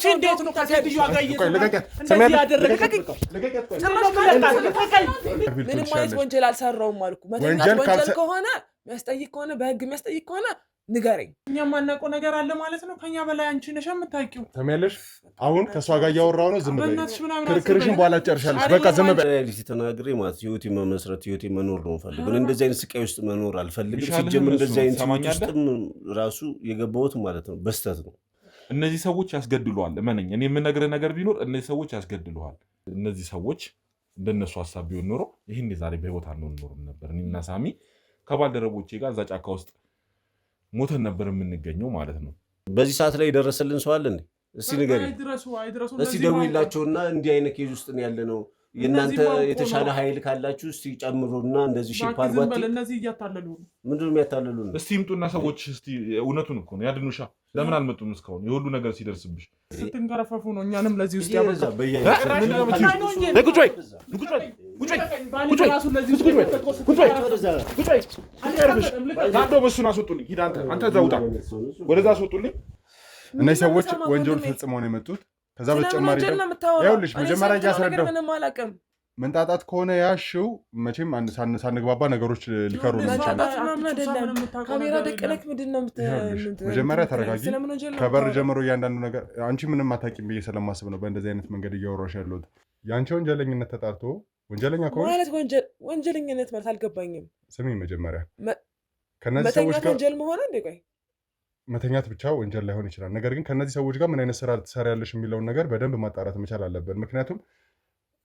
አንቺ እንዴት ነው ከሴትዮዋ ጋር እንደዚህ ያደረገ? ምንም አይነት ወንጀል አልሰራውም አልኩ። መተኛት ወንጀል ከሆነ የሚያስጠይቅ ከሆነ በህግ የሚያስጠይቅ ከሆነ ንገረኝ። እኛ ማናውቀው ነገር አለ ማለት ነው። ከኛ በላይ አንቺ ነሽ የምታውቂው። ተመለሽ። አሁን ከሷ ጋር እያወራሁ ነው። ዝም በይ። ክርክርሽን በኋላ ጨርሻለሽ። በቃ ዝም በይ። ሪያሊቲ ተናግሬ ማለት ህይወቴ መመስረት ህይወቴ መኖር ነው ፈልገው። እንደዚህ አይነት ስቃይ ውስጥ መኖር አልፈልግም። ሲጀምር እንደዚህ አይነት ውስጥ ራሱ የገባሁት ማለት ነው በስተት ነው። እነዚህ ሰዎች ያስገድሉሃል። እመነኝ፣ እኔ የምነግርህ ነገር ቢኖር እነዚህ ሰዎች ያስገድሉሃል። እነዚህ ሰዎች እንደነሱ ሀሳብ ቢሆን ኖሮ ይህን ዛሬ በህይወት አንኖርም ነበር። እኔና ሳሚ ከባልደረቦቼ ጋር እዛ ጫካ ውስጥ ሞተን ነበር የምንገኘው ማለት ነው። በዚህ ሰዓት ላይ የደረሰልን ሰው አለ እንዴ? እስቲ ንገሪኝ። እስቲ ደውይላቸውና እንዲህ አይነት ኬዝ ውስጥ ነው ያለነው፣ የእናንተ የተሻለ ኃይል ካላችሁ እስቲ ጨምሩና እንደዚህ ሺፕ አድርጓት። እነዚህ እያታለሉ ነው። ምንድን ነው የሚያታለሉ ነው? እስቲ ይምጡና ሰዎች እስቲ እውነቱን እኮ ነው ያድኑሻ። ለምን አልመጡም እስካሁን? የሁሉ ነገር ሲደርስብሽ ስትንከረፈፉ ነው እኛንም ለዚህ ውስጥ ያበቃ። በሱን አስወጡልኝ። ሂድ አንተ እዛ ውጣ፣ ወደዛ አስወጡልኝ። እነዚህ ሰዎች ወንጀል ፈጽመው ነው የመጡት። ከዛ በተጨማሪ ይኸውልሽ መጀመሪያ እያስረዳሁ መንጣጣት ከሆነ ያሽው መቼም ሳንግባባ ነገሮች ሊከሩ ነው ይችላል። ካሜራ ደቀነክ ምንድነው? መጀመሪያ ተረጋጊ። ከበር ጀምሮ እያንዳንዱ ነገር አንቺ ምንም አታውቂም ብዬ ስለማስብ ነው በእንደዚህ አይነት መንገድ እያወራሽ ያለሁት። ያንቺ ወንጀለኝነት ተጣርቶ ወንጀለኛ ከሆነ ማለት ወንጀለኝነት ማለት አልገባኝም። ስሚ መጀመሪያ ከነዚህ ሰዎች ጋር ወንጀል መሆን እንዴ? ቆይ መተኛት ብቻ ወንጀል ላይሆን ይችላል። ነገር ግን ከነዚህ ሰዎች ጋር ምን አይነት ስራ ትሰሪያለሽ የሚለውን ነገር በደንብ ማጣራት መቻል አለብን። ምክንያቱም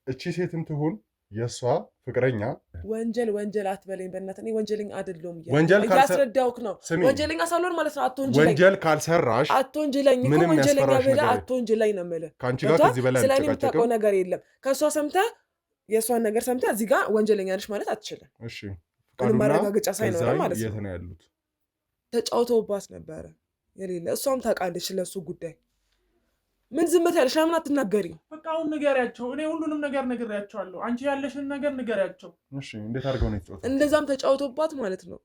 እቺ ሴትም ትሁን የሷ ፍቅረኛ ወንጀል አትበለኝ በእናትህ። እኔ ወንጀለኛ አይደለሁም እያስረዳሁህ ነው። ወንጀለኛ ሳልሆን ማለት ነው። አትወንጀለኝ። ወንጀል ካልሰራሽ አትወንጀለኝ እኮ ወንጀለኛ ብለህ አትወንጀለኝ ነው የምልህ። ከአንቺ ጋር ከዚህ በላይ ስለኔ የምታውቀው ነገር የለም። ከእሷ ሰምተህ የእሷን ነገር ሰምተህ እዚህ ጋር ወንጀለኛ ነሽ ማለት አትችልም። እሺ ምንም ማረጋገጫ ሳይኖር ማለት ነው። የት ነው ያሉት? ተጫውተውባት ነበረ የሌለ። እሷም ታውቃለች ስለሱ ጉዳይ። ምን ዝም ትያለሽ? ለምን አትናገሪ? በቃ አሁን ንገሪያቸው። እኔ ሁሉንም ነገር ነግሬያቸዋለሁ። አንቺ ያለሽን ነገር ንገሪያቸው። እሺ እንዴት አድርገው ነው የተጫወቱት? እንደዛም ተጫውተውባት ማለት ነው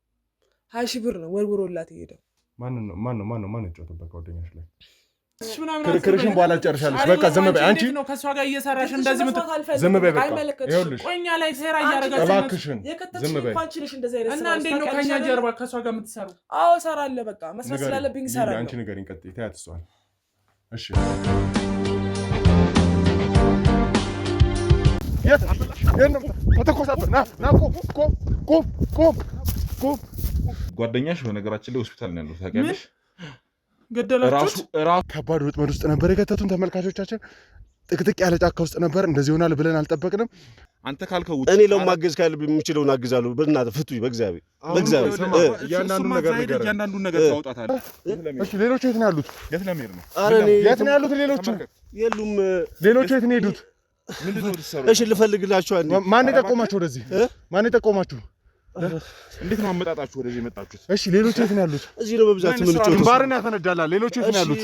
20 ሺህ ብር ነው ወርውሮላት የሄደው። ማን የተጫወተበት ጓደኛሽ ላይ? ክርክርሽን በኋላ ጨርሻለሽ። በቃ ዝም በይ። አንቺ ነው ከሷ ጋር እየሰራሽ እንደዚህ ዝም በይ። በቃ ይኸውልሽ ቆኛ ላይ ሴራ እያደረጋችሁ እባክሽን ዝም በይ። እና እንዴት ነው ከኛ ጀርባ ከሷ ጋር የምትሰሩ? አዎ እሰራለሁ። በቃ መስራት ስላለብኝ እሰራለሁ። አንቺ ንገሪኝ። ቀጥይ። ተያት እሷን። እሺ የት ተተኮሳት? ና ቆም። ጓደኛሽ በነገራችን ላይ ሆስፒታል ነው ያለው ታውቂያለሽ? ገደላችሁት? ራሱ ከባድ ወጥመድ ውስጥ ነበር የከተቱን ተመልካቾቻችን። ጥቅጥቅ ያለ ጫካ ውስጥ ነበር። እንደዚህ ይሆናል ብለን አልጠበቅንም። አንተ ካልከው እኔ ለማገዝ ካለብኝ የምችለውን አግዛለሁ። በእናትህ ፍቱኝ፣ በእግዚአብሔር እያንዳንዱን ነገር ታውጣታለህ። እሺ ሌሎቹ የት ነው ያሉት? የት ለምሄድ ነው? የት ነው ያሉት? ሌሎቹ የሉም። ሌሎቹ የት ነው የሄዱት? እሺ ልፈልግላችሁ። ማን የጠቆማችሁ? ወደዚህ ማን የጠቆማችሁ? እንዴት ነው አመጣጣችሁ ወደዚህ የመጣችሁት? እሺ ሌሎቹ የት ነው ያሉት? እዚህ ነው በብዛት ምን ጮህ ባርና ያፈነዳላ። ሌሎቹ የት ነው ያሉት?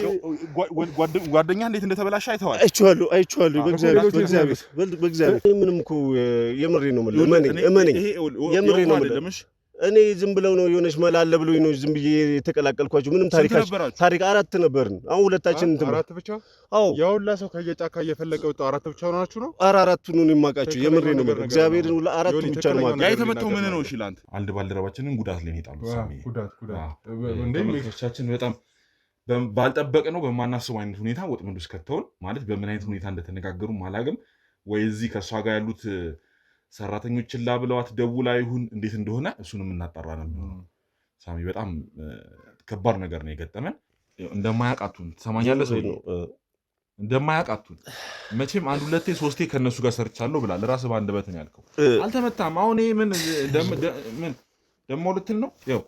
ጓደኛ እንዴት እንደተበላሸ አይተዋል? አይቼዋለሁ። በእግዚአብሔር ምንም እኮ የምሬ ነው የምልህ። የምሬ ነው የምልህ። እኔ ዝም ብለው ነው የሆነች መላለ ብሎኝ ነው ዝም ብዬ የተቀላቀልኳቸው። ምንም ታሪክ አራት ነበርን። አሁን ሁለታችን እንትን አራት ብቻ? አዎ ያውላ ሰው ከየጫካ እየፈለቀ ወጣ። አራት ብቻ ሆናችሁ ነው? አራቱን ነው የማውቃቸው። የምሬ ነው የምልህ። እግዚአብሔርን ሁላ አራቱ ብቻ ነው የማውቃቸው። ያ የተመተው ምን ነው? እሺ ላንተ አንድ ባልደረባችንን ጉዳት ላይ ይጣሉ። ሳሚ ጉዳት እንደምንቻችን በጣም ባልጠበቅ ነው በማናስበው አይነት ሁኔታ ወጥመድ ውስጥ ከተውን ማለት በምን አይነት ሁኔታ እንደተነጋገሩ አላውቅም። ወይ እዚህ ከሷ ጋር ያሉት ሰራተኞችን ላብለዋት ደውላ ይሁን እንዴት እንደሆነ እሱንም እናጣራ ነው የሚሆነው። ሳሚ በጣም ከባድ ነገር ነው የገጠመን። እንደማያውቃቱን ትሰማኛለህ? ሰው እንደማያውቃቱን መቼም አንድ ሁለቴ ሶስቴ ከነሱ ጋር ሰርቻለሁ ብላል። ራስህ ባንደበት ነው ያልከው። አልተመታም። አሁን ይሄ ምን ደሞ ልትል ነው? ያው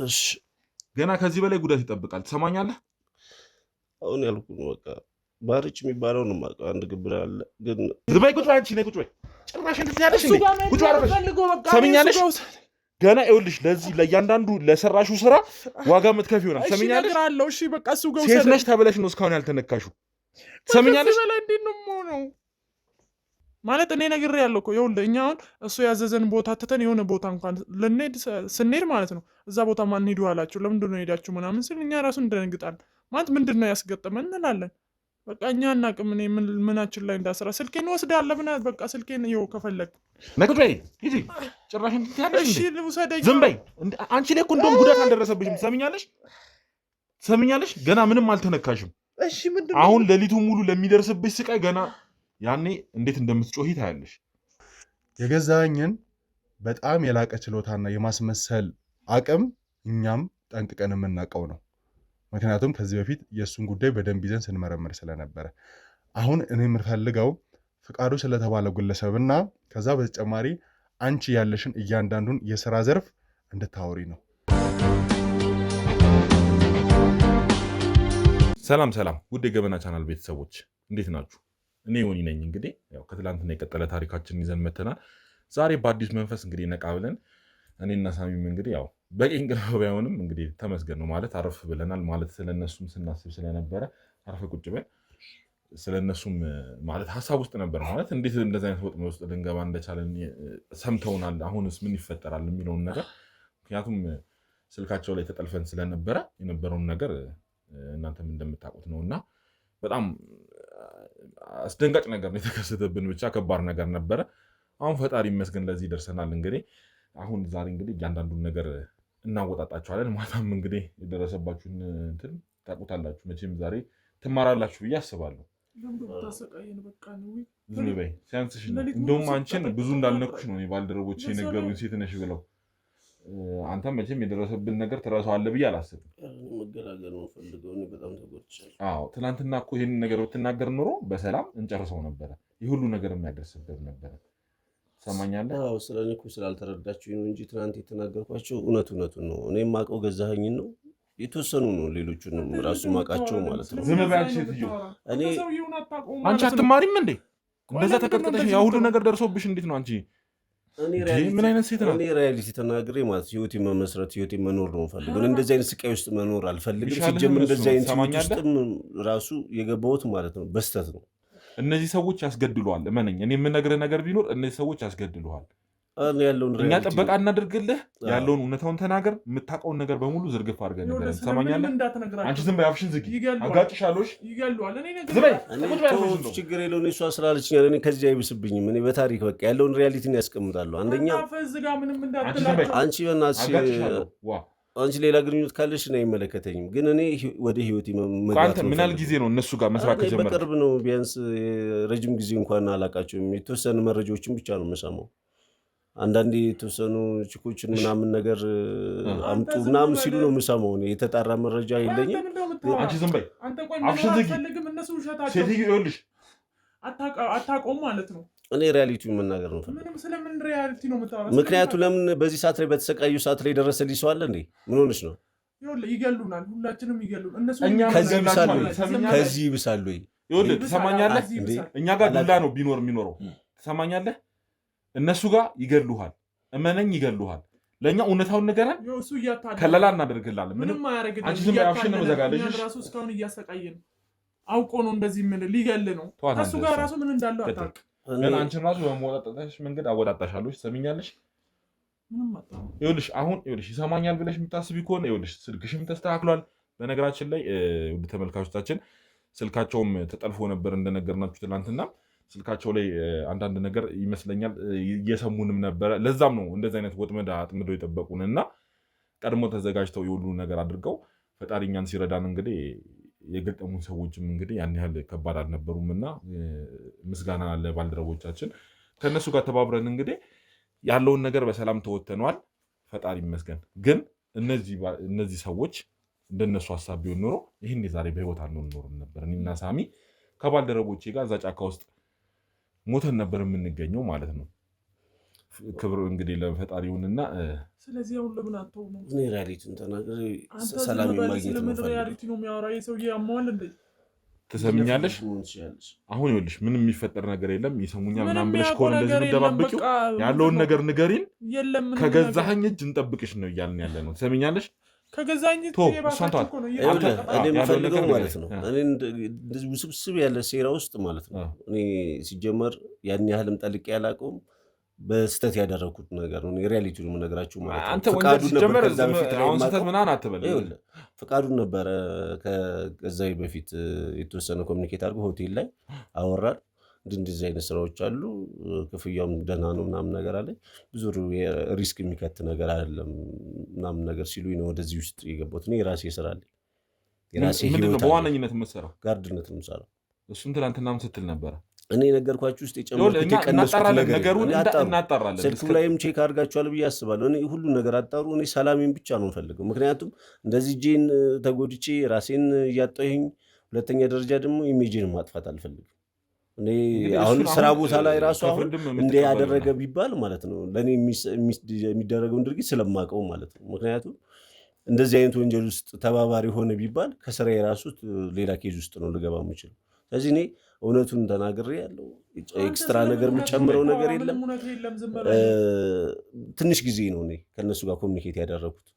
እሺ ገና ከዚህ በላይ ጉዳት ይጠብቃል። ትሰማኛለህ? አሁን ያልኩህ ነው በቃ ባርች የሚባለው ነው ማለት አንድ ግብር አለ። ግን ዝባይ ቁጭ አንቺ ነኝ ቁጭ በይ። ጭራሽ እንትን ያለሽ እንዴ? ቁጭ አረፈሽ። ሰምኛለሽ? ገና ይኸውልሽ ለዚህ ለእያንዳንዱ ለሰራሹ ስራ ዋጋ የምትከፊ ይሆናል። ሰምኛለሽ? እሺ በቃ እሱ ጋር ሴት ነሽ ተብለሽ ነው እስካሁን ያልተነካሽው። ሰምኛለሽ? እንዴት ነው የምሆነው? ማለት እኔ ነግሬያለሁ እኮ ይኸውልህ፣ እኛ አሁን እሱ ያዘዘን ቦታ ትተን የሆነ ቦታ እንኳን ስንሄድ ማለት ነው እዛ ቦታ ማን ሄዱ አላችሁ፣ ለምንድን ነው ሄዳችሁ ምናምን ስል እኛ ራሱ እንደነግጣለን። ማለት ምንድን ነው ያስገጠመን እንላለን። በቃ እኛ እናቅም እኔ ምናችን ላይ እንዳስራ ስልኬን ወስዳለህ ብና በቃ ስልኬን ይኸው ከፈለግ ነግበይ ሂጂ ጭራሽ እንትያለሽ እሺ ልውሰደኝ ዝም በይ አንቺ ላይ እኮ እንደውም ጉዳት አልደረሰብሽም ትሰሚኛለሽ ገና ምንም አልተነካሽም እሺ ምንድነው አሁን ሌሊቱን ሙሉ ለሚደርስብሽ ስቃይ ገና ያኔ እንዴት እንደምትጮሂ ታያለሽ የገዛኸኝን በጣም የላቀ ችሎታና የማስመሰል አቅም እኛም ጠንቅቀን የምናውቀው ነው ምክንያቱም ከዚህ በፊት የእሱን ጉዳይ በደንብ ይዘን ስንመረምር ስለነበረ አሁን እኔ የምፈልገው ፍቃዱ ስለተባለው ግለሰብና ከዛ በተጨማሪ አንቺ ያለሽን እያንዳንዱን የሥራ ዘርፍ እንድታወሪ ነው ሰላም ውድ የገበና ቻናል ቤተሰቦች እንዴት ናችሁ እኔ ዮኒ ነኝ እንግዲህ ያው ከትላንትና የቀጠለ ታሪካችንን ይዘን መተናል ዛሬ በአዲስ መንፈስ እንግዲህ ነቃ ብለን እኔና ሳሚም እንግዲህ ያው በቂን ግራባያውንም እንግዲህ ተመስገን ነው ማለት አረፍ ብለናል ማለት ስለነሱም ስናስብ ስለነበረ አረፈ ቁጭ በል ስለነሱም ማለት ሐሳብ ውስጥ ነበር ማለት እንዴት እንደዛ አይነት ወጥመድ ውስጥ ልንገባ እንደቻለን ሰምተውናል አሁንስ ምን ይፈጠራል የሚለውን ነገር ምክንያቱም ስልካቸው ላይ ተጠልፈን ስለነበረ የነበረውን ነገር እናንተም እንደምታውቁት ነውና በጣም አስደንጋጭ ነገር ነው የተከሰተብን ብቻ ከባድ ነገር ነበረ አሁን ፈጣሪ ይመስገን ለዚህ ደርሰናል እንግዲህ አሁን ዛሬ እንግዲህ እያንዳንዱን ነገር እናወጣጣቸዋለን ማታም እንግዲህ የደረሰባችሁን እንትን ታውቁታላችሁ መቼም ዛሬ ትማራላችሁ ብዬ አስባለሁ ዝም በይ ሲያንስሽ እንደውም አንቺን ብዙ እንዳልነኩሽ ነው ባልደረቦች የነገሩኝ ሴት ነሽ ብለው አንተም መቼም የደረሰብን ነገር ትረሳዋለህ ብዬ አላስብም መገላገል ነው ፈልገው እኔ በጣም ተጎድቻለሁ አዎ ትናንትና እኮ ይሄን ነገር ብትናገር ኖሮ በሰላም እንጨርሰው ነበረ ይህ ሁሉ ነገር የሚያደርስበት ነበረ ሰማኛለህ አዎ ስለኔ እኮ ስላልተረዳችሁኝ ነው እንጂ ትናንት የተናገርኳቸው እውነቱን ነው እኔ ማቀው ገዛኸኝን ነው የተወሰኑ ነው ሌሎቹንም ራሱ ማቃቸው ማለት ነው ዝም በይ አንቺ ልጅ እኔ አንቺ አትማሪም እንዴ እንደዛ ተቀጥቀሽ ያ ሁሉ ነገር ደርሶብሽ እንዴት ነው አንቺ ምን አይነት ሴት ነው እኔ ሪያሊቲ ተናግሬ ማለት ህይወቴ መመስረት ህይወቴ መኖር ነው ፈልገው እንደዚህ አይነት ስቃይ ውስጥ መኖር አልፈልግም ሲጀምር እንደዚህ አይነት ውስጥም ራሱ የገባሁት ማለት ነው በስተት ነው እነዚህ ሰዎች ያስገድሉሃል እመነኝ እኔ የምነግርህ ነገር ቢኖር እነዚህ ሰዎች ያስገድሉሃል እኛ ጥበቃ እናድርግልህ ያለውን እውነታውን ተናገር የምታውቀውን ነገር በሙሉ ዝርግፍ አድርገን ነገር ሰማኛለህ አንቺ ዝም በይ አፍሽን ዝጊ አጋጭሻለሽ ይገሉሃል ዝም በይ ችግር የለውም እሷ ስላለችኝ እኔ ከዚህ አይብስብኝም እኔ በታሪክ በቃ ያለውን ሪያሊቲን ያስቀምጣለሁ አንደኛ አንቺ በእናትሽ አንቺ ሌላ ግንኙነት ካለሽ ነው አይመለከተኝም ግን እኔ ወደ ህይወቴ አንተ ምን ያህል ጊዜ ነው እነሱ ጋር መስራት ከጀመረ በቅርብ ነው ቢያንስ ረጅም ጊዜ እንኳን አላውቃቸውም የተወሰኑ መረጃዎችን ብቻ ነው የምሰማው አንዳንዴ የተወሰኑ ችኮችን ምናምን ነገር አምጡ ምናምን ሲሉ ነው የምሰማው የተጣራ መረጃ የለኝም አንቺ ዝም በይ አፍሽን ዝጊ ሴትዮ ይኸውልሽ አታውቀውም ማለት ነው እኔ ሪያሊቲውን መናገር ነው ምንም ስለምን ሪያሊቲ ነው የምታወራው ምክንያቱ ለምን በዚህ ሰዓት ላይ በተሰቃዩ ሰዓት ላይ ደረሰልኝ ሰው አለ እንዴ ምን ሆነሽ ነው ይገሉናል ሁላችንም ይገሉን እነሱ ከዚህ ይብሳሉ ይኸውልህ ትሰማኛለህ እኛ ጋር ዱላ ነው ቢኖር የሚኖረው ትሰማኛለህ እነሱ ጋር ይገሉሃል እመነኝ ይገሉሃል ለኛ እውነታውን ንገረን ከለላ እናደርግላለን ምንም አያረግልኝ አንቺ ዝም ያፍሽን ነው ዘጋለሽ ራሱ እስካሁን እያሰቃየን አውቆ ነው እንደዚህ ምን ሊገል ነው እሱ ጋር ራሱ ምን እንዳለው አታውቅ ግን አንቺን ራሱ በመወጣጣሽ መንገድ አወጣጣሻለሽ ሰሚኛለሽ ምንም አጣው ይኸውልሽ አሁን ይኸውልሽ ይሰማኛል ብለሽ የምታስቢ ከሆነ ይኸውልሽ ስልክሽም ተስተካክሏል በነገራችን ላይ ውድ ተመልካቾቻችን ስልካቸውም ተጠልፎ ነበር እንደነገርናችሁ ትናንትና ስልካቸው ላይ አንዳንድ ነገር ይመስለኛል እየሰሙንም ነበር ለዛም ነው እንደዚህ አይነት ወጥመድ አጥምደው የጠበቁንና ቀድሞ ተዘጋጅተው የሁሉ ነገር አድርገው ፈጣሪኛን ሲረዳን እንግዲህ የገጠሙን ሰዎችም እንግዲህ ያን ያህል ከባድ አልነበሩምና ምስጋና ለባልደረቦቻችን ከነሱ ጋር ተባብረን እንግዲህ ያለውን ነገር በሰላም ተወተነዋል ፈጣሪ ይመስገን ግን እነዚህ ሰዎች እንደነሱ ሐሳብ ቢሆን ኖሮ ይሄን ዛሬ በህይወት አንኖርም ነበር እኔና ሳሚ ከባልደረቦቼ ጋር እዛ ጫካ ውስጥ ሞተን ነበር የምንገኘው ማለት ነው ክብር እንግዲህ ለፈጣሪውንና ስለዚህ አሁን ለምን አጥተው ነው እኔ ሪያሊቲን ተናግሬ ሰላም ማግኘት ነው ሪያሊቲ ነው የሚያወራው የሰውዬ ያሟል እንዴ ትሰምኛለሽ አሁን ይኸውልሽ ምንም የሚፈጠር ነገር የለም ይሰሙኛል ምናምን ብለሽ ከሆነ እንደዚህ የምትደባበቂው ያለውን ነገር ንገሪን ከገዛኸኝ እጅ እንጠብቅሽ ነው እያልን ያለ ነው ትሰምኛለሽ ከገዛኝ እየባሳችሁ ነው እኔ የምፈልገው ማለት ነው እኔ እንደዚህ ውስብስብ ያለ ሴራ ውስጥ ማለት ነው እኔ ሲጀመር ያን ያህልም ጠልቄ ያላቀውም በስተት ያደረኩት ነገር ነው ሪያሊቲውን የምነግራችሁ ማለት ነው አንተ ወንጀል ጀመረ አሁን ስተት ምናምን አትበል ፍቃዱን ነበረ ከዛይ በፊት የተወሰነ ኮሚኒኬት አድርጎ ሆቴል ላይ አወራል እንደዚህ አይነት ስራዎች አሉ ክፍያውም ደህና ነው ምናምን ነገር አለ ብዙ ሪስክ የሚከት ነገር አይደለም ምናምን ነገር ሲሉኝ ነው ወደዚህ ውስጥ የገባሁት እኔ የራሴ ስራ አለ የራሴ ምንድነው በዋነኝነት የምትሰራው ጋርድነት ነው የምሰራው እሱን ትናንትናም ስትል ነበር እኔ ነገርኳችሁ ውስጥ የጨመርኩት የቀነስኩት ነገር እናጣራለን ስልኩ ላይም ቼክ አድርጋችኋል ብዬ አስባለሁ እኔ ሁሉ ነገር አጣሩ እኔ ሰላሜን ብቻ ነው የምፈልገው ምክንያቱም እንደዚህ ጄን ተጎድቼ ራሴን እያጣሁኝ ሁለተኛ ደረጃ ደግሞ ኢሜጅን ማጥፋት አልፈልግም እኔ አሁን ስራ ቦታ ላይ ራሱ አሁን እንደ ያደረገ ቢባል ማለት ነው ለኔ የሚደረገውን ድርጊት ስለማቀው ማለት ነው ምክንያቱም እንደዚህ አይነት ወንጀል ውስጥ ተባባሪ ሆነ ቢባል ከስራዬ ራሱ ሌላ ኬዝ ውስጥ ነው ልገባ የምችለው ስለዚህ እኔ እውነቱን ተናግሬ ያለው ኤክስትራ ነገር የምጨምረው ነገር የለም ትንሽ ጊዜ ነው እኔ ከነሱ ጋር ኮሚኒኬት ያደረኩት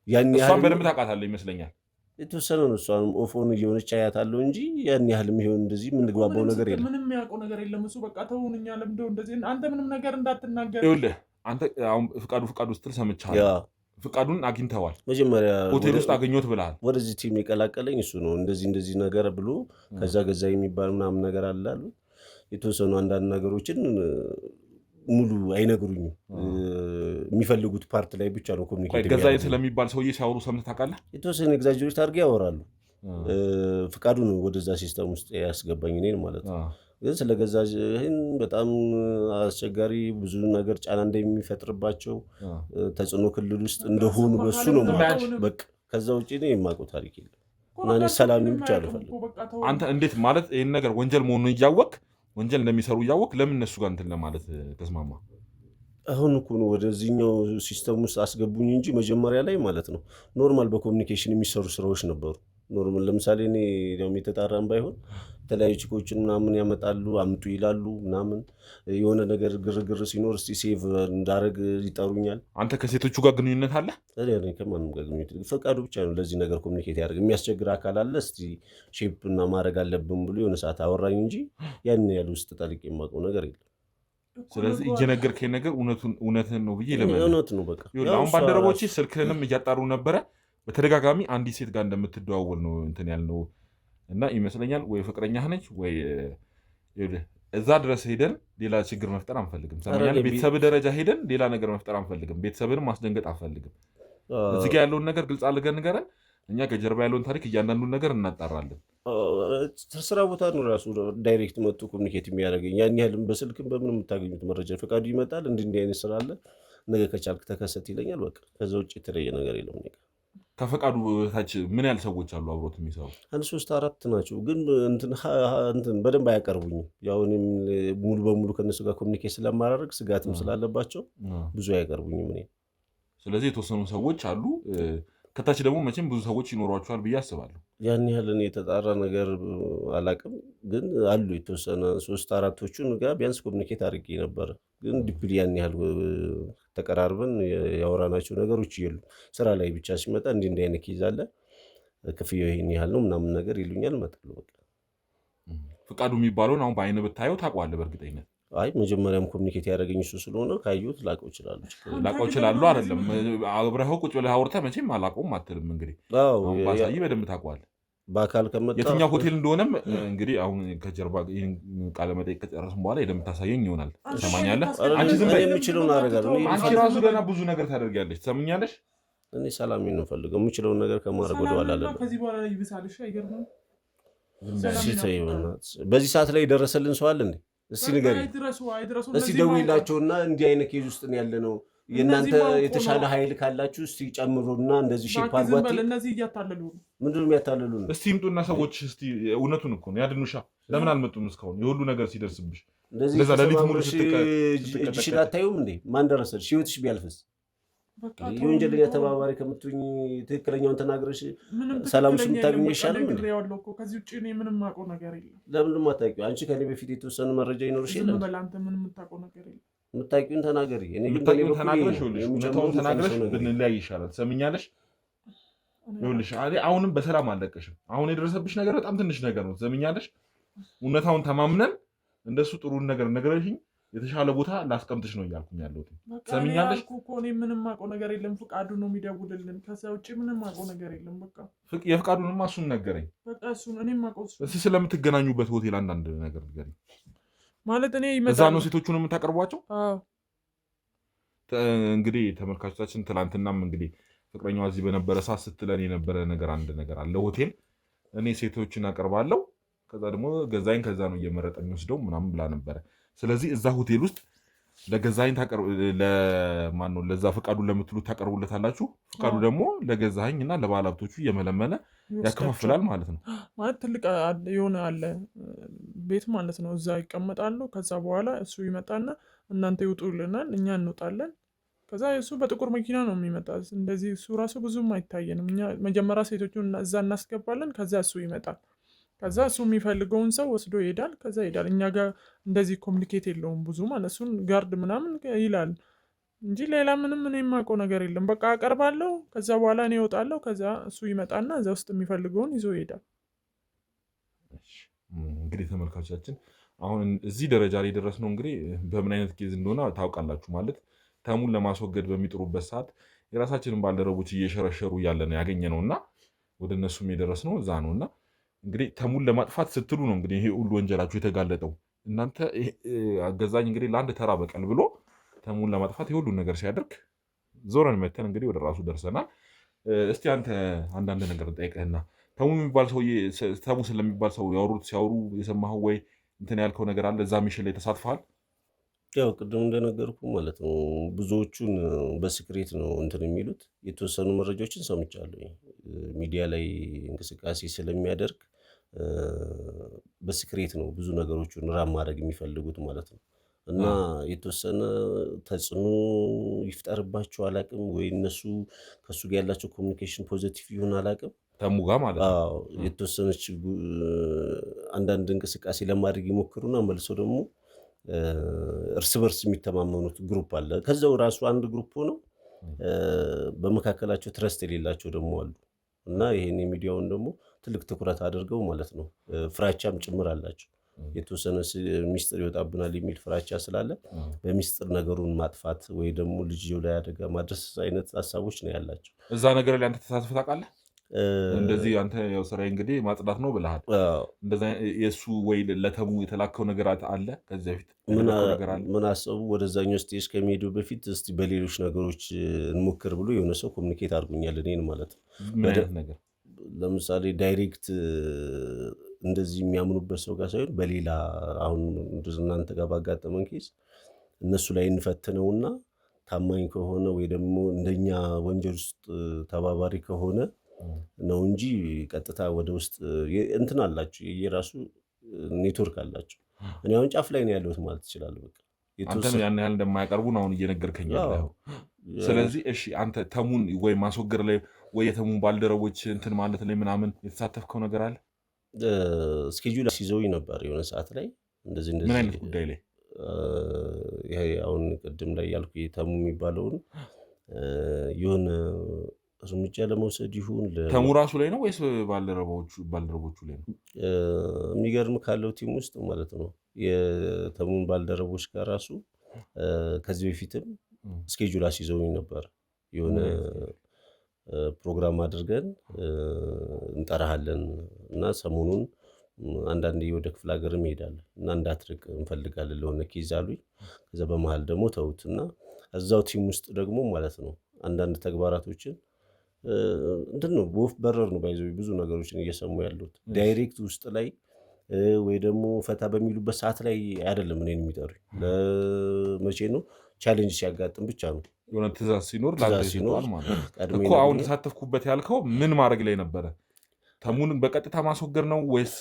ያን ያህል በደንብ ታውቃታለህ ይመስለኛል የተወሰነ ነው እሷን ኦፎን እየሆነች አያታለሁ እንጂ ያን ያህልም ይሆን እንደዚህ የምንግባባው ነገር የለም ምንም ያውቀው ነገር የለም እሱ በቃ ተውንኛ ለምደው እንደዚህ አንተ ምንም ነገር እንዳትናገር ይኸውልህ አንተ አሁን ፍቃዱ ስትል ሰምቻለሁ ፍቃዱን አግኝተዋል መጀመሪያ ሆቴል ውስጥ አገኘሁት ብለሃል ወደዚህ ቲም የቀላቀለኝ እሱ ነው እንደዚህ ነገር ብሎ ከዛ ገዛ የሚባል ምናምን ነገር አላሉ የተወሰኑ አንዳንድ ነገሮችን ሙሉ አይነግሩኝም የሚፈልጉት ፓርት ላይ ብቻ ነው ኮሚኒኬት ገዛ ስለሚባል ሰውዬ ሲያወሩ ሰምተህ ታውቃለህ የተወሰነ ኤግዛጀሬት አድርገው ያወራሉ ፍቃዱን ወደዛ ሲስተም ውስጥ ያስገባኝ እኔን ማለት ነው ግን ስለገዛ ይሄን በጣም አስቸጋሪ ብዙ ነገር ጫና እንደሚፈጥርባቸው ተጽዕኖ ክልል ውስጥ እንደሆኑ በሱ ነው በቃ ከዛ ውጪ ነው የማውቀው ታሪክ የለም እና እኔ ሰላምን ብቻ አልፈልግም አንተ እንዴት ማለት ይሄን ነገር ወንጀል መሆኑን እያወቅህ ወንጀል እንደሚሰሩ እያወቅህ ለምን እነሱ ጋር እንትን ለማለት ተስማማ አሁን እኮ ነው ወደዚህኛው ሲስተም ውስጥ አስገቡኝ እንጂ መጀመሪያ ላይ ማለት ነው ኖርማል በኮሚኒኬሽን የሚሰሩ ስራዎች ነበሩ ኖርማል ለምሳሌ እኔ ደግሞ የተጣራም ባይሆን የተለያዩ ቺኮችን ምናምን ያመጣሉ አምጡ ይላሉ ምናምን የሆነ ነገር ግርግር ሲኖር እስቲ ሴቭ እንዳረግ ይጠሩኛል አንተ ከሴቶቹ ጋር ግንኙነት አለ እኔ ከማንም ጋር ግንኙነት ፈቃዱ ብቻ ነው ለዚህ ነገር ኮሚኒኬት ያደርግ የሚያስቸግር አካል አለ እስቲ ሼፕ እና ማድረግ አለብን ብሎ የሆነ ሰዓት አወራኝ እንጂ ያን ያህል ውስጥ ጠልቄ የማውቀው ነገር የለም ስለዚህ እየነገርከኝ ነገር እውነትን ነው ብዬ ለምን እውነት ነው በቃ አሁን ባልደረቦቼ ስልክህንም እያጣሩ ነበረ በተደጋጋሚ አንዲት ሴት ጋር እንደምትደዋወል ነው እንትን ያልነው እና ይመስለኛል ወይ ፍቅረኛህ ነች ወይ እዛ ድረስ ሄደን ሌላ ችግር መፍጠር አንፈልግም ሰማኛል ቤተሰብ ደረጃ ሄደን ሌላ ነገር መፍጠር አንፈልግም ቤተሰብንም ማስደንገጥ አንፈልግም እዚህ ጋር ያለውን ነገር ግልጽ አድርገን ንገረን እኛ ከጀርባ ያለውን ታሪክ እያንዳንዱን ነገር እናጣራለን ስራ ቦታ ነው ራሱ ዳይሬክት መጥቶ ኮሚኒኬት የሚያደርገኝ ያን ያህልም በስልክም በምን የምታገኙት መረጃ ፈቃዱ ይመጣል እንዲህ አይነት ስራ አለ ነገ ከቻልክ ተከሰት ይለኛል በቃ ከዛ ውጭ የተለየ ነገር የለም ከፈቃዱ ታች ምን ያህል ሰዎች አሉ አብሮት የሚሰሩ 3-4 ናቸው ግን እንትን በደንብ አያቀርቡኝም ያው እኔም ሙሉ በሙሉ ከነሱ ጋር ኮሚኒኬት ስለማላደርግ ስጋትም ስላለባቸው ብዙ አያቀርቡኝም እኔ ስለዚህ የተወሰኑ ሰዎች አሉ ከታች ደግሞ መቼም ብዙ ሰዎች ይኖሯቸዋል ብዬ አስባለሁ ያን ያህል እኔ የተጣራ ነገር አላውቅም ግን አሉ የተወሰነ 3-4ቶቹን ጋር ቢያንስ ኮሚኒኬት አድርጌ ነበር ግን ዲፕሊ ያን ያህል ተቀራርበን ያወራናቸው ነገሮች የሉ ስራ ላይ ብቻ ሲመጣ እንዲህ አይነት ኬዝ አለ ክፍያው ይሄን ያህል ነው ምናምን ነገር ይሉኛል እመጣለሁ በቃ ፍቃዱ የሚባለውን አሁን በአይነ ብታየው ታውቀዋለህ በእርግጠኝነት አይ መጀመሪያም ኮሚኒኬት ያደረገኝ እሱ ስለሆነ ካየሁት ላውቀው እችላለሁ አይደለም አብረኸው ቁጭ ብለህ አውርተህ መቼም አላውቀውም አትልም እንግዲህ ባሳይ በደንብ ታውቀዋለህ በአካል ከመጣ የትኛው ሆቴል እንደሆነም እንግዲህ አሁን ከጀርባ ይህን ቃለ መጠይቅ ከጨረስን በኋላ የምታሳየኝ ይሆናል ትሰማኛለህ አንቺ ዝም በይ የምችለውን አደርጋለሁ አንቺ ራሱ ገና ብዙ ነገር ታደርጊያለሽ ትሰምኛለሽ እኔ ሰላሜን ነው የምፈልገው የምችለውን ነገር ከማድረግ ወደኋላ አለ ከዚህ በኋላ ይብሳልሽ አይገርምም በዚህ ሰዓት ላይ የደረሰልን ሰው አለ እንዴ እስቲ ንገሪኝ እስቲ ደውይላቸውና እንዲህ አይነት ኬዝ ውስጥ ነው ያለ ነው የእናንተ የተሻለ ኃይል ካላችሁ እስቲ ጨምሩና እንደዚህ ሼፕ አድርጓት እነዚህ እያታለሉ ምንድነው የሚያታለሉ እስቲ ይምጡና ሰዎች እስቲ እውነቱን እኮ ነው ያድኑሻ ለምን አልመጡም እስካሁን የሁሉ ነገር ሲደርስብሽ እንደዛ ለሊት ሙሉ እጅሽን አታዩም እንዴ ማን ደረሰልሽ ህይወትሽ ቢያልፍስ የወንጀለኛ ተባባሪ ከምትሆኝ ትክክለኛውን ተናግረሽ ሰላምሽ የምታገኝ ይሻላል እንዴ ከዚህ ውጭ እኔ ምንም የማውቀው ነገር የለም ለምንድን ማታውቂው አንቺ ከኔ በፊት የተወሰነ መረጃ ይኖርሽ የለም አንተ ምንም የምታውቀው ነገር የለም የምታውቂውን ተናገሪ እኔ የምታውቂውን ተናግረሽ እውነታውን ተናግረሽ ብንለያይ ይሻላል ትሰምኛለሽ ይኸውልሽ አሁንም በሰላም አልለቀሽም አሁን የደረሰብሽ ነገር በጣም ትንሽ ነገር ነው ትሰምኛለሽ እውነታውን ተማምነን እንደሱ ጥሩን ነገር ነግረሽኝ የተሻለ ቦታ ላስቀምጥሽ ነው እያልኩኝ ያለሁት። ሰምኛለሽ እኮ እኔ ምንም አውቀው ነገር የለም። ፍቃዱ ነው የሚደውልልን። ከዛ ውጭ ምንም አውቀው ነገር የለም። በቃ የፍቃዱንማ እሱን ነገረኝ። በቃ እሱን እኔም አውቀው እሱ። እስኪ ስለምትገናኙበት ሆቴል አንዳንድ ነገር ንገሪኝ። ማለት እኔ ይመጣል። እዛ ነው ሴቶቹን የምታቀርቧቸው? አዎ። እንግዲህ ተመልካቾቻችን ትናንትናም እንግዲህ ፍቅረኛዋ እዚህ በነበረ ሰዓት ስትለን የነበረ አንድ ነገር አለ። ሆቴል እኔ ሴቶችን አቀርባለሁ፣ ከዛ ደግሞ ገዛኝ ከዛ ነው እየመረጠ የሚወስደው ምናምን ብላ ነበረ። ስለዚህ እዛ ሆቴል ውስጥ ለገዛኝ ለዛ ፍቃዱን ለምትሉት ታቀርቡለታላችሁ። ፍቃዱ ደግሞ ለገዛኝ እና ለባለ ሀብቶቹ እየመለመለ ያከፋፍላል ማለት ነው። ማለት ትልቅ የሆነ አለ ቤት ማለት ነው። እዛ ይቀመጣሉ። ከዛ በኋላ እሱ ይመጣና እናንተ ይውጡልናል፣ እኛ እንውጣለን። ከዛ እሱ በጥቁር መኪና ነው የሚመጣ። እንደዚህ እሱ ራሱ ብዙም አይታየንም። እኛ መጀመሪያ ሴቶቹን እዛ እናስገባለን። ከዛ እሱ ይመጣል። ከዛ እሱ የሚፈልገውን ሰው ወስዶ ይሄዳል። ከዛ ይሄዳል። እኛ ጋር እንደዚህ ኮሚኒኬት የለውም ብዙ ማለት እሱን ጋርድ ምናምን ይላል እንጂ ሌላ ምንም እኔ የማውቀው ነገር የለም። በቃ አቀርባለሁ። ከዛ በኋላ እኔ እወጣለሁ። ከዛ እሱ ይመጣና እዛ ውስጥ የሚፈልገውን ይዞ ይሄዳል። እንግዲህ ተመልካቾቻችን አሁን እዚህ ደረጃ ላይ ደረስነው እንግዲህ በምን አይነት ኬዝ እንደሆነ ታውቃላችሁ። ማለት ተሙን ለማስወገድ በሚጥሩበት ሰዓት የራሳችንን ባልደረቦች እየሸረሸሩ እያለ ነው ያገኘነው እና ወደ እነሱም የደረስነው እዛ ነው እና እንግዲህ ተሙን ለማጥፋት ስትሉ ነው እንግዲህ ይሄ ሁሉ ወንጀላችሁ የተጋለጠው። እናንተ ገዛኝ እንግዲህ ለአንድ ተራ በቀል ብሎ ተሙን ለማጥፋት የሁሉን ነገር ሲያደርግ ዞረን መተን እንግዲህ ወደ ራሱ ደርሰናል። እስቲ አንተ አንዳንድ ነገር ጠይቀህና ተሙ የሚባል ሰውዬ ተሙ ስለሚባል ሰው ሲያወሩ የሰማኸው ወይ እንትን ያልከው ነገር አለ? እዛ ሚሽን ላይ ተሳትፈሃል? ያው ቅድም እንደነገርኩ ማለት ነው ብዙዎቹን በስክሬት ነው እንትን የሚሉት። የተወሰኑ መረጃዎችን ሰምቻለሁ። ሚዲያ ላይ እንቅስቃሴ ስለሚያደርግ በስክሬት ነው ብዙ ነገሮችን ራም ማድረግ የሚፈልጉት ማለት ነው። እና የተወሰነ ተጽዕኖ ይፍጠርባቸው አላቅም ወይ እነሱ ከሱ ጋር ያላቸው ኮሚኒኬሽን ፖዚቲቭ ይሁን አላቅም። ተሙ ጋር ማለት ነው የተወሰነች አንዳንድ እንቅስቃሴ ለማድረግ ይሞክሩና መልሰው ደግሞ እርስ በርስ የሚተማመኑት ግሩፕ አለ። ከዛው ራሱ አንድ ግሩፕ ሆነው በመካከላቸው ትረስት የሌላቸው ደግሞ አሉ። እና ይሄን የሚዲያውን ደግሞ ትልቅ ትኩረት አድርገው ማለት ነው ፍራቻም ጭምር አላቸው። የተወሰነ ሚስጥር ይወጣብናል የሚል ፍራቻ ስላለ በሚስጥር ነገሩን ማጥፋት ወይ ደግሞ ልጅየው ላይ አደጋ ማድረስ አይነት ሀሳቦች ነው ያላቸው። እዛ ነገር ላይ አንተ ተሳትፈህ ታውቃለህ? እንደዚህ አንተ ያው ስራዬ እንግዲህ ማጽዳት ነው ብለሃል። እንደዛ የእሱ ወይ ለተሙ የተላከው ነገር አለ? ከዚህ በፊት ምን አሰቡ? ወደዛኛው ስቴጅ ከሚሄዱ በፊት እስቲ በሌሎች ነገሮች እንሞክር ብሎ የሆነ ሰው ኮሚኒኬት አድርጎኛል እኔን ማለት ነው። ምን አይነት ነገር? ለምሳሌ ዳይሬክት እንደዚህ የሚያምኑበት ሰው ጋር ሳይሆን በሌላ አሁን እናንተ ጋር ባጋጠመን ኬስ እነሱ ላይ እንፈትነውና ታማኝ ከሆነ ወይ ደግሞ እንደኛ ወንጀል ውስጥ ተባባሪ ከሆነ ነው እንጂ ቀጥታ ወደ ውስጥ እንትን አላቸው የራሱ ኔትወርክ አላቸው። እኔ አሁን ጫፍ ላይ ነው ያለሁት ማለት ይችላል። በቃ አንተ ያን ያህል እንደማያቀርቡን አሁን እየነገርከኝ ያለው። ስለዚህ እሺ አንተ ተሙን ወይ ማስወገድ ላይ ወይ የተሙን ባልደረቦች እንትን ማለት ላይ ምናምን የተሳተፍከው ነገር አለ? ስኬጁል ሲዘውኝ ነበር የሆነ ሰዓት ላይ እንደዚህ ምን አይነት ጉዳይ ላይ? ይሄ አሁን ቅድም ላይ ያልኩ ተሙ የሚባለውን የሆነ እርምጃ ለመውሰድ ይሁን ተሙ ራሱ ላይ ነው ወይስ ባልደረቦቹ ላይ ነው? የሚገርም ካለው ቲም ውስጥ ማለት ነው የተሙን ባልደረቦች ጋር ራሱ ከዚህ በፊትም ስኬጁል አስይዘውኝ ነበር። የሆነ ፕሮግራም አድርገን እንጠራሃለን እና ሰሞኑን አንዳንዴ ወደ ክፍለ ሀገርም ይሄዳል እና እንዳትርቅ እንፈልጋለን ለሆነ ኬዝ አሉኝ። ከዛ በመሀል ደግሞ ተውትና እዛው ቲም ውስጥ ደግሞ ማለት ነው አንዳንድ ተግባራቶችን እንትን ነው በወፍ በረር ነው ባይዘው ብዙ ነገሮችን እየሰሙ ያሉት ዳይሬክት ውስጥ ላይ ወይ ደግሞ ፈታ በሚሉበት ሰዓት ላይ አይደለም እኔን የሚጠሩኝ። ለመቼ ነው ቻሌንጅ ሲያጋጥም ብቻ ነው የሆነ ትእዛዝ ሲኖር ላሲኖር ማለት እኮ። አሁን ተሳተፍኩበት ያልከው ምን ማድረግ ላይ ነበረ? ተሙን በቀጥታ ማስወገድ ነው ወይስ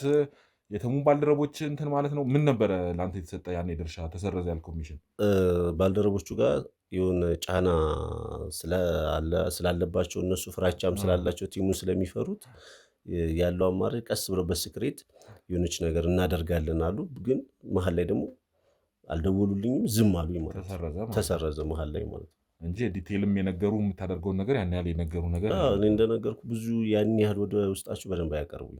የተሙን ባልደረቦች እንትን ማለት ነው? ምን ነበረ ለአንተ የተሰጠ ያኔ ድርሻ ተሰረዘ ያልከው ሚሽን? ባልደረቦቹ ጋር የሆነ ጫና ስላለባቸው እነሱ ፍራቻም ስላላቸው ቲሙን ስለሚፈሩት ያለው አማራጭ ቀስ ብለው በስክሬት የሆነች ነገር እናደርጋለን አሉ። ግን መሀል ላይ ደግሞ አልደወሉልኝም፣ ዝም አሉኝ ማለት ተሰረዘ መሀል ላይ ማለት ነው እንጂ ዲቴይልም የነገሩ የምታደርገውን ነገር ያን ያህል የነገሩ ነገር እኔ እንደነገርኩ ብዙ ያን ያህል ወደ ውስጣቸው በደንብ አያቀርቡኝ።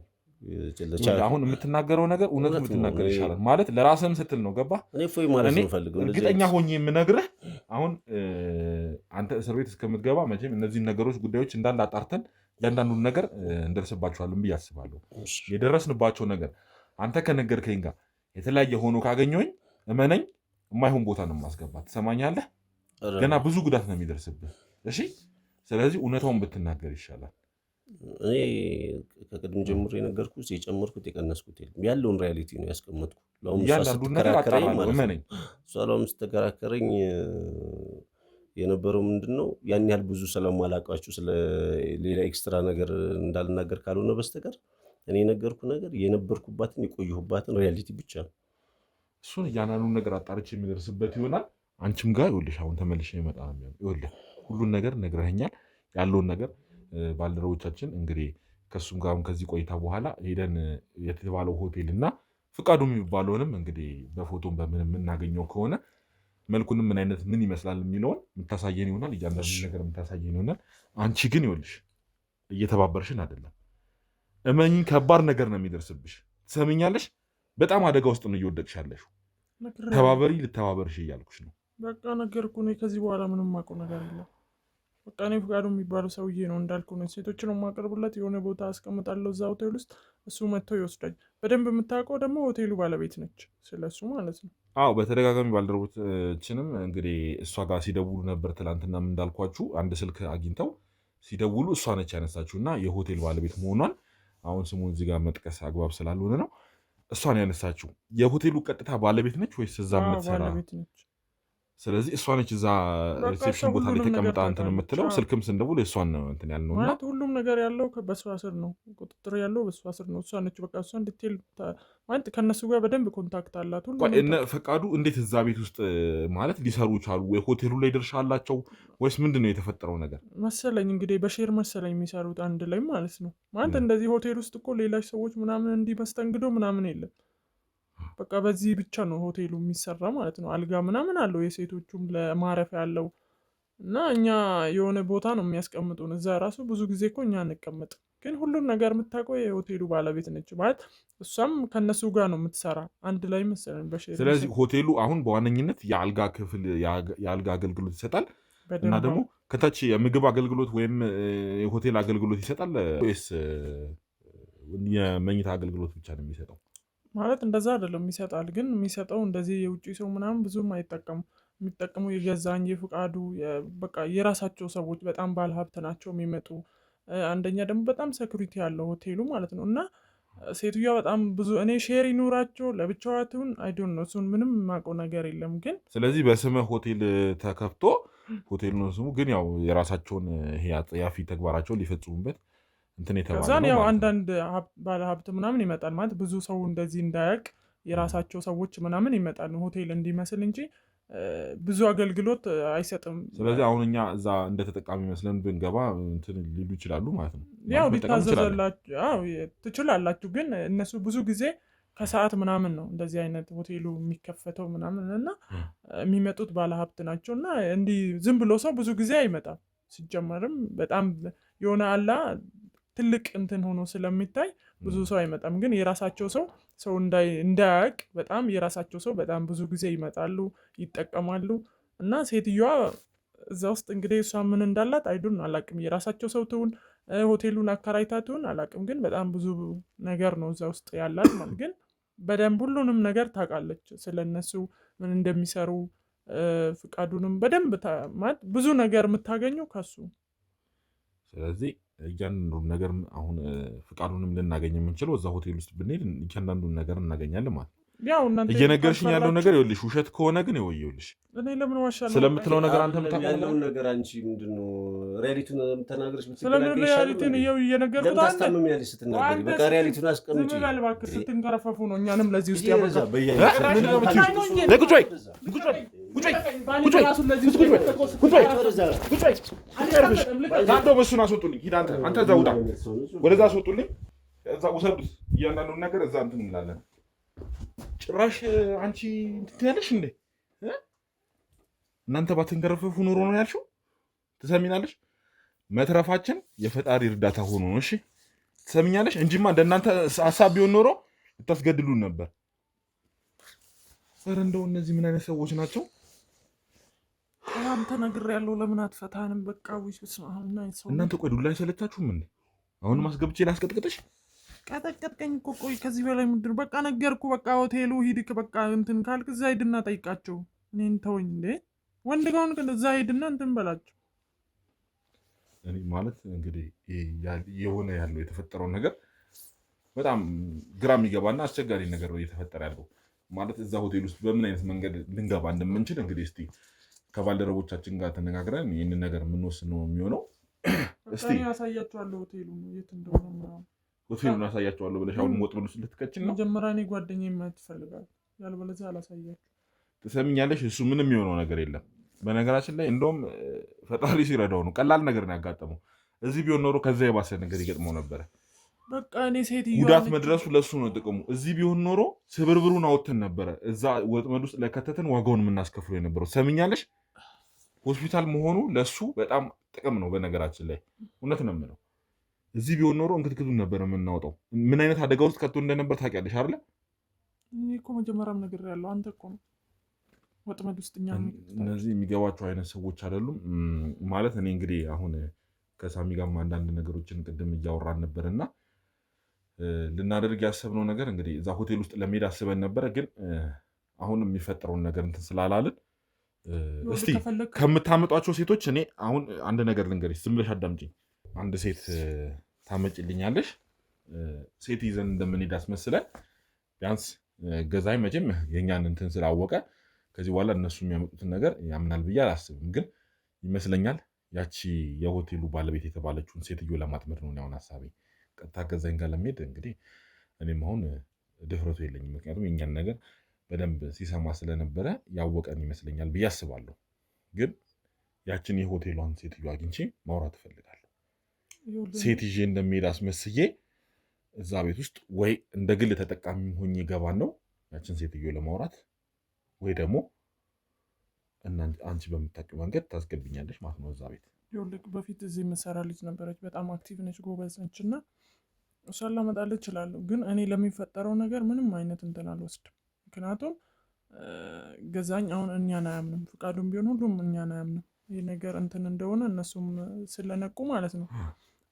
አሁን የምትናገረው ነገር እውነት የምትናገር ይሻላል ማለት ለራስህም ስትል ነው ገባ እኔ ፎይ ማለት ነው ፈልገው እርግጠኛ ሆኜ የምነግርህ አሁን አንተ እስር ቤት እስከምትገባ መቼም እነዚህን ነገሮች ጉዳዮች እንዳለ አጣርተን ያንዳንዱን ነገር እንደርስባቸዋለን ብዬ አስባለሁ የደረስንባቸው ነገር አንተ ከነገርከኝ ጋር የተለያየ ሆኖ ካገኘሁኝ እመነኝ የማይሆን ቦታ ነው የማስገባት ትሰማኛለህ ገና ብዙ ጉዳት ነው የሚደርስብህ እሺ ስለዚህ እውነታውን ብትናገር ይሻላል እኔ ከቀድም ጀምሮ የነገርኩት የጨመርኩት የቀነስኩት ያለውን ሪያሊቲ ነው ያስቀመጥኩ ያንዳንዱን ነገር አጣራለሁ እመነኝ ሰላም ስትከራከረኝ የነበረው ምንድነው ያን ያህል ብዙ ስለማላውቃችሁ ስለ ሌላ ኤክስትራ ነገር እንዳልናገር ካልሆነ በስተቀር እኔ የነገርኩ ነገር የነበርኩባትን የቆየሁባትን ሪያሊቲ ብቻ ነው እሱን ያንዳንዱን ነገር አጣርቼ የሚደርስበት ይሆናል አንቺም ጋር ይኸውልሽ አሁን ተመልሼ ይመጣ ነው ይኸውልህ ሁሉን ነገር ነግረኸኛል ያለውን ነገር ባልደረቦቻችን እንግዲህ ከሱም ጋር ከዚህ ቆይታ በኋላ ሄደን የተባለው ሆቴል እና ፍቃዱ የሚባለውንም እንግዲህ በፎቶም በምን የምናገኘው ከሆነ መልኩንም ምን አይነት ምን ይመስላል የሚለውን የምታሳየን ይሆናል እያንዳንዱ ነገር የምታሳየን ይሆናል አንቺ ግን ይኸውልሽ እየተባበርሽን አይደለም እመኝ ከባድ ነገር ነው የሚደርስብሽ ትሰምኛለሽ በጣም አደጋ ውስጥ ነው እየወደቅሽ ያለሽው ተባበሪ ልተባበርሽ እያልኩሽ ነው በቃ ነገርኩ ነው ከዚህ በኋላ ምንም ማውቀው ነገር የለም በቃ እኔ ፍቃዱ የሚባለው ሰውዬ ነው እንዳልኩ ነው ሴቶችን የማቀርብለት የሆነ ቦታ አስቀምጣለሁ እዛ ሆቴል ውስጥ እሱ መጥቶ ይወስዳል በደንብ የምታውቀው ደግሞ ሆቴሉ ባለቤት ነች ስለሱ ማለት ነው አዎ በተደጋጋሚ ባልደረቦችንም እንግዲህ እሷ ጋር ሲደውሉ ነበር ትላንትናም እንዳልኳችሁ አንድ ስልክ አግኝተው ሲደውሉ እሷ ነች ያነሳችሁ እና የሆቴል ባለቤት መሆኗን አሁን ስሙን እዚህ ጋር መጥቀስ አግባብ ስላልሆነ ነው እሷን ያነሳችሁ የሆቴሉ ቀጥታ ባለቤት ነች ወይስ እዛ የምትሰራ ስለዚህ እሷ ነች እዛ ሪሴፕሽን ቦታ ላይ ተቀምጣ እንትን የምትለው ስልክም ስንደውል እሷን ነው እንትን ያልነው እና ሁሉም ነገር ያለው በእሷ ስር ነው ቁጥጥር ያለው በእሷ ስር ነው እሷ ነች በቃ እሷ እንድትል ማለት ከነሱ ጋር በደንብ ኮንታክት አላት ፈቃዱ እንዴት እዛ ቤት ውስጥ ማለት ሊሰሩ ቻሉ ወይ ሆቴሉ ላይ ድርሻ አላቸው ወይስ ምንድን ነው የተፈጠረው ነገር መሰለኝ እንግዲህ በሼር መሰለኝ የሚሰሩት አንድ ላይ ማለት ነው ማለት እንደዚህ ሆቴል ውስጥ እኮ ሌሎች ሰዎች ምናምን እንዲህ መስተንግዶ ምናምን የለም በቃ በዚህ ብቻ ነው ሆቴሉ የሚሰራ ማለት ነው አልጋ ምናምን አለው የሴቶቹም ለማረፊያ ያለው እና እኛ የሆነ ቦታ ነው የሚያስቀምጡን እዛ ራሱ ብዙ ጊዜ እኮ እኛ አንቀመጥ ግን ሁሉም ነገር የምታውቀው የሆቴሉ ባለቤት ነች ማለት እሷም ከነሱ ጋር ነው የምትሰራ አንድ ላይ መሰለኝ በሼር ስለዚህ ሆቴሉ አሁን በዋነኝነት የአልጋ ክፍል የአልጋ አገልግሎት ይሰጣል እና ደግሞ ከታች የምግብ አገልግሎት ወይም የሆቴል አገልግሎት ይሰጣል ወይስ የመኝታ አገልግሎት ብቻ ነው የሚሰጠው ማለት እንደዛ አይደለም ይሰጣል ግን የሚሰጠው እንደዚህ የውጪ ሰው ምናምን ብዙም አይጠቀሙ የሚጠቀሙ የገዛኝ የፍቃዱ በቃ የራሳቸው ሰዎች በጣም ባለሀብት ናቸው የሚመጡ አንደኛ ደግሞ በጣም ሴኩሪቲ ያለው ሆቴሉ ማለት ነው እና ሴትዮዋ በጣም ብዙ እኔ ሼር ይኑራቸው ለብቻዋ ትሁን አይዶን ነው እሱን ምንም የማውቀው ነገር የለም ግን ስለዚህ በስመ ሆቴል ተከፍቶ ሆቴል ነው ስሙ ግን ያው የራሳቸውን ይሄ አጥያፊ ተግባራቸውን ሊፈጽሙበት እንትን የተባለ ነው ያው አንዳንድ ባለሀብት ምናምን ይመጣል ማለት ብዙ ሰው እንደዚህ እንዳያውቅ የራሳቸው ሰዎች ምናምን ይመጣል ሆቴል እንዲመስል እንጂ ብዙ አገልግሎት አይሰጥም ስለዚህ አሁን እኛ እዛ እንደ ተጠቃሚ መስለን ብንገባ እንትን ሊሉ ይችላሉ ማለት ነው ያው ሊታዘዘላችሁ ትችላላችሁ ግን እነሱ ብዙ ጊዜ ከሰዓት ምናምን ነው እንደዚህ አይነት ሆቴሉ የሚከፈተው ምናምን እና የሚመጡት ባለሀብት ናቸው እና እንዲህ ዝም ብሎ ሰው ብዙ ጊዜ አይመጣም ሲጀመርም በጣም የሆነ አላ ትልቅ እንትን ሆኖ ስለሚታይ ብዙ ሰው አይመጣም ግን የራሳቸው ሰው እንዳያውቅ በጣም የራሳቸው ሰው በጣም ብዙ ጊዜ ይመጣሉ ይጠቀማሉ እና ሴትዮዋ እዛ ውስጥ እንግዲህ እሷ ምን እንዳላት አይዱን አላቅም የራሳቸው ሰው ትሁን ሆቴሉን አከራይታ ትሁን አላቅም ግን በጣም ብዙ ነገር ነው እዛ ውስጥ ያላት ማለት ግን በደንብ ሁሉንም ነገር ታውቃለች ስለነሱ ምን እንደሚሰሩ ፍቃዱንም በደንብ ማለት ብዙ ነገር የምታገኘው ከሱ ስለዚህ እያንዳንዱን ነገር አሁን ፍቃዱንም ልናገኝ የምንችለው እዛ ሆቴል ውስጥ ብንሄድ እያንዳንዱን ነገር እናገኛለን ማለት ነው ያው እናንተ እየነገርሽኝ ያለው ነገር ይኸውልሽ ውሸት ከሆነ ግን ይኸውልሽ እኔ ለምን ዋሻለሁ ስለምትለው ነገር አንተ የምታውቀው ነገር አንቺ ምንድነው ሪያሊቲውን ተናግረሽ ስለምን ሪያሊቲውን እየነገርኩት አንተ ታስተምም ያለሽ ስትናገሪ በቃ ሪያሊቲውን አስቀምጪ ስለምን እባክህ ስትንከረፈፉ ነው እኛንም ለዚህ ውስጥ ያበዛ በሱን አስወጡልኝ ሂድ አንተ እዛ ውጣ ወደዛ አስወጡልኝ እዛ ውሰዱት እያንዳንዱን ነገር እዛ እንትን እንላለን ጭራሽ አንቺ እንትን ያለሽ እንዴ እናንተ ባትንከረፈፉ ኖሮ ነው ያልሽው ትሰሚናለሽ መትረፋችን የፈጣሪ እርዳታ ሆኖ ነው እሺ ትሰሚኛለሽ? እንጂማ እንደናንተ ሀሳብ ቢሆን ኖሮ ልታስገድሉን ነበር። ኧረ እንደው እነዚህ ምን አይነት ሰዎች ናቸው? አንተ ነግሬያለሁ፣ ለምን አትፈታንም? በቃ ዊስ እናንተ ቆይ ዱላ አይሰለቻችሁም እንዴ? አሁንም አስገብቼ ላስቀጥቅጥሽ? ቀጠቀጥቀኝ እኮ። ቆይ ከዚህ በላይ ምንድን? በቃ ነገርኩ። በቃ ሆቴሉ ሂድክ፣ በቃ እንትን ካልክ እዛ ሂድና ጠይቃቸው። እኔን ተወኝ እንዴ። ወንድ ጋውን ግን እዛ ሂድና እንትን በላቸው። እኔ ማለት እንግዲህ የሆነ ያለው የተፈጠረው ነገር በጣም ግራ የሚገባና አስቸጋሪ ነገር ነው እየተፈጠረ ያለው። ማለት እዛ ሆቴል ውስጥ በምን አይነት መንገድ ልንገባ እንደምንችል እንግዲህ እስቲ ከባልደረቦቻችን ጋር ተነጋግረን ይህንን ነገር የምንወስን ነው የሚሆነው። እስቲ ያሳያቸዋለሁ ሆቴሉን የት እንደሆነ። ሆቴሉን ያሳያቸዋለሁ ብለሽ አሁን ወጥመድ ውስጥ ልትከችን ነው? መጀመሪያ እኔ ጓደኛዬ ማየት ይፈልጋል፣ ያልበለዚያ አላሳያችሁ። ትሰሚኛለሽ? እሱ ምንም የሚሆነው ነገር የለም። በነገራችን ላይ እንደውም ፈጣሪ ሲረዳው ነው ቀላል ነገር ነው ያጋጠመው። እዚህ ቢሆን ኖሮ ከዛ የባሰ ነገር ይገጥመው ነበረ። በቃ እኔ ሴትዮ ጉዳት መድረሱ ለሱ ነው ጥቅሙ። እዚህ ቢሆን ኖሮ ስብርብሩን አወጥተን ነበረ እዛ ወጥመድ ውስጥ ለከተተን ዋጋውን የምናስከፍለው የነበረው። ትሰሚኛለሽ? ሆስፒታል መሆኑ ለሱ በጣም ጥቅም ነው። በነገራችን ላይ እውነት ነው የምለው። እዚህ ቢሆን ኖሮ እንክትክቱን ነበር የምናወጣው። ምን አይነት አደጋ ውስጥ ከቶ እንደነበር ታውቂያለሽ አይደለ? እኔ እኮ መጀመሪያም ነግሬያለሁ። አንተ እኮ ነው ወጥመድ ውስጥ እኛ እነዚህ የሚገባቸው አይነት ሰዎች አይደሉም። ማለት እኔ እንግዲህ አሁን ከሳሚ ጋር አንዳንድ ነገሮችን ቅድም እያወራን ነበር እና ልናደርግ ያሰብነው ነገር እንግዲህ እዛ ሆቴል ውስጥ ለመሄድ አስበን ነበረ። ግን አሁን የሚፈጠረውን ነገር እንትን ስላላልን እስቲ ከምታመጧቸው ሴቶች እኔ አሁን አንድ ነገር ልንገርሽ፣ ዝም ብለሽ አዳምጪኝ። አንድ ሴት ታመጭልኛለሽ። ሴት ይዘን እንደምንሄድ አስመስለን ቢያንስ ገዛኝ መቼም የእኛን እንትን ስላወቀ ከዚህ በኋላ እነሱ የሚያመጡትን ነገር ያምናል ብዬ አላስብም። ግን ይመስለኛል ያቺ የሆቴሉ ባለቤት የተባለችውን ሴትዮ ለማጥመድ ነው አሁን ሀሳቤ። ቀጥታ ገዛኝ ጋር ለመሄድ እንግዲህ እኔም አሁን ድፍረቱ የለኝም። ምክንያቱም የእኛን ነገር በደንብ ሲሰማ ስለነበረ ያወቀን ይመስለኛል ብዬ አስባለሁ። ግን ያችን የሆቴሏን ሴትዮ አግኝቼ ማውራት እፈልጋለሁ። ሴት ይዤ እንደሚሄድ አስመስዬ እዛ ቤት ውስጥ ወይ እንደ ግል ተጠቃሚ ሆኜ ገባን ነው ያችን ሴትዮ ለማውራት፣ ወይ ደግሞ አንቺ በምታውቂው መንገድ ታስገብኛለሽ ማለት ነው እዛ ቤት። ይኸውልህ በፊት እዚህ የምትሰራ ልጅ ነበረች፣ በጣም አክቲቭ ነች፣ ጎበዝ ነች እና እሷን ላመጣልህ እችላለሁ። ግን እኔ ለሚፈጠረው ነገር ምንም አይነት እንትን አልወስድም። ምክንያቱም ገዛኝ አሁን እኛን አያምንም፣ ፍቃዱም ቢሆን ሁሉም እኛን አያምንም። ይህ ነገር እንትን እንደሆነ እነሱም ስለነቁ ማለት ነው።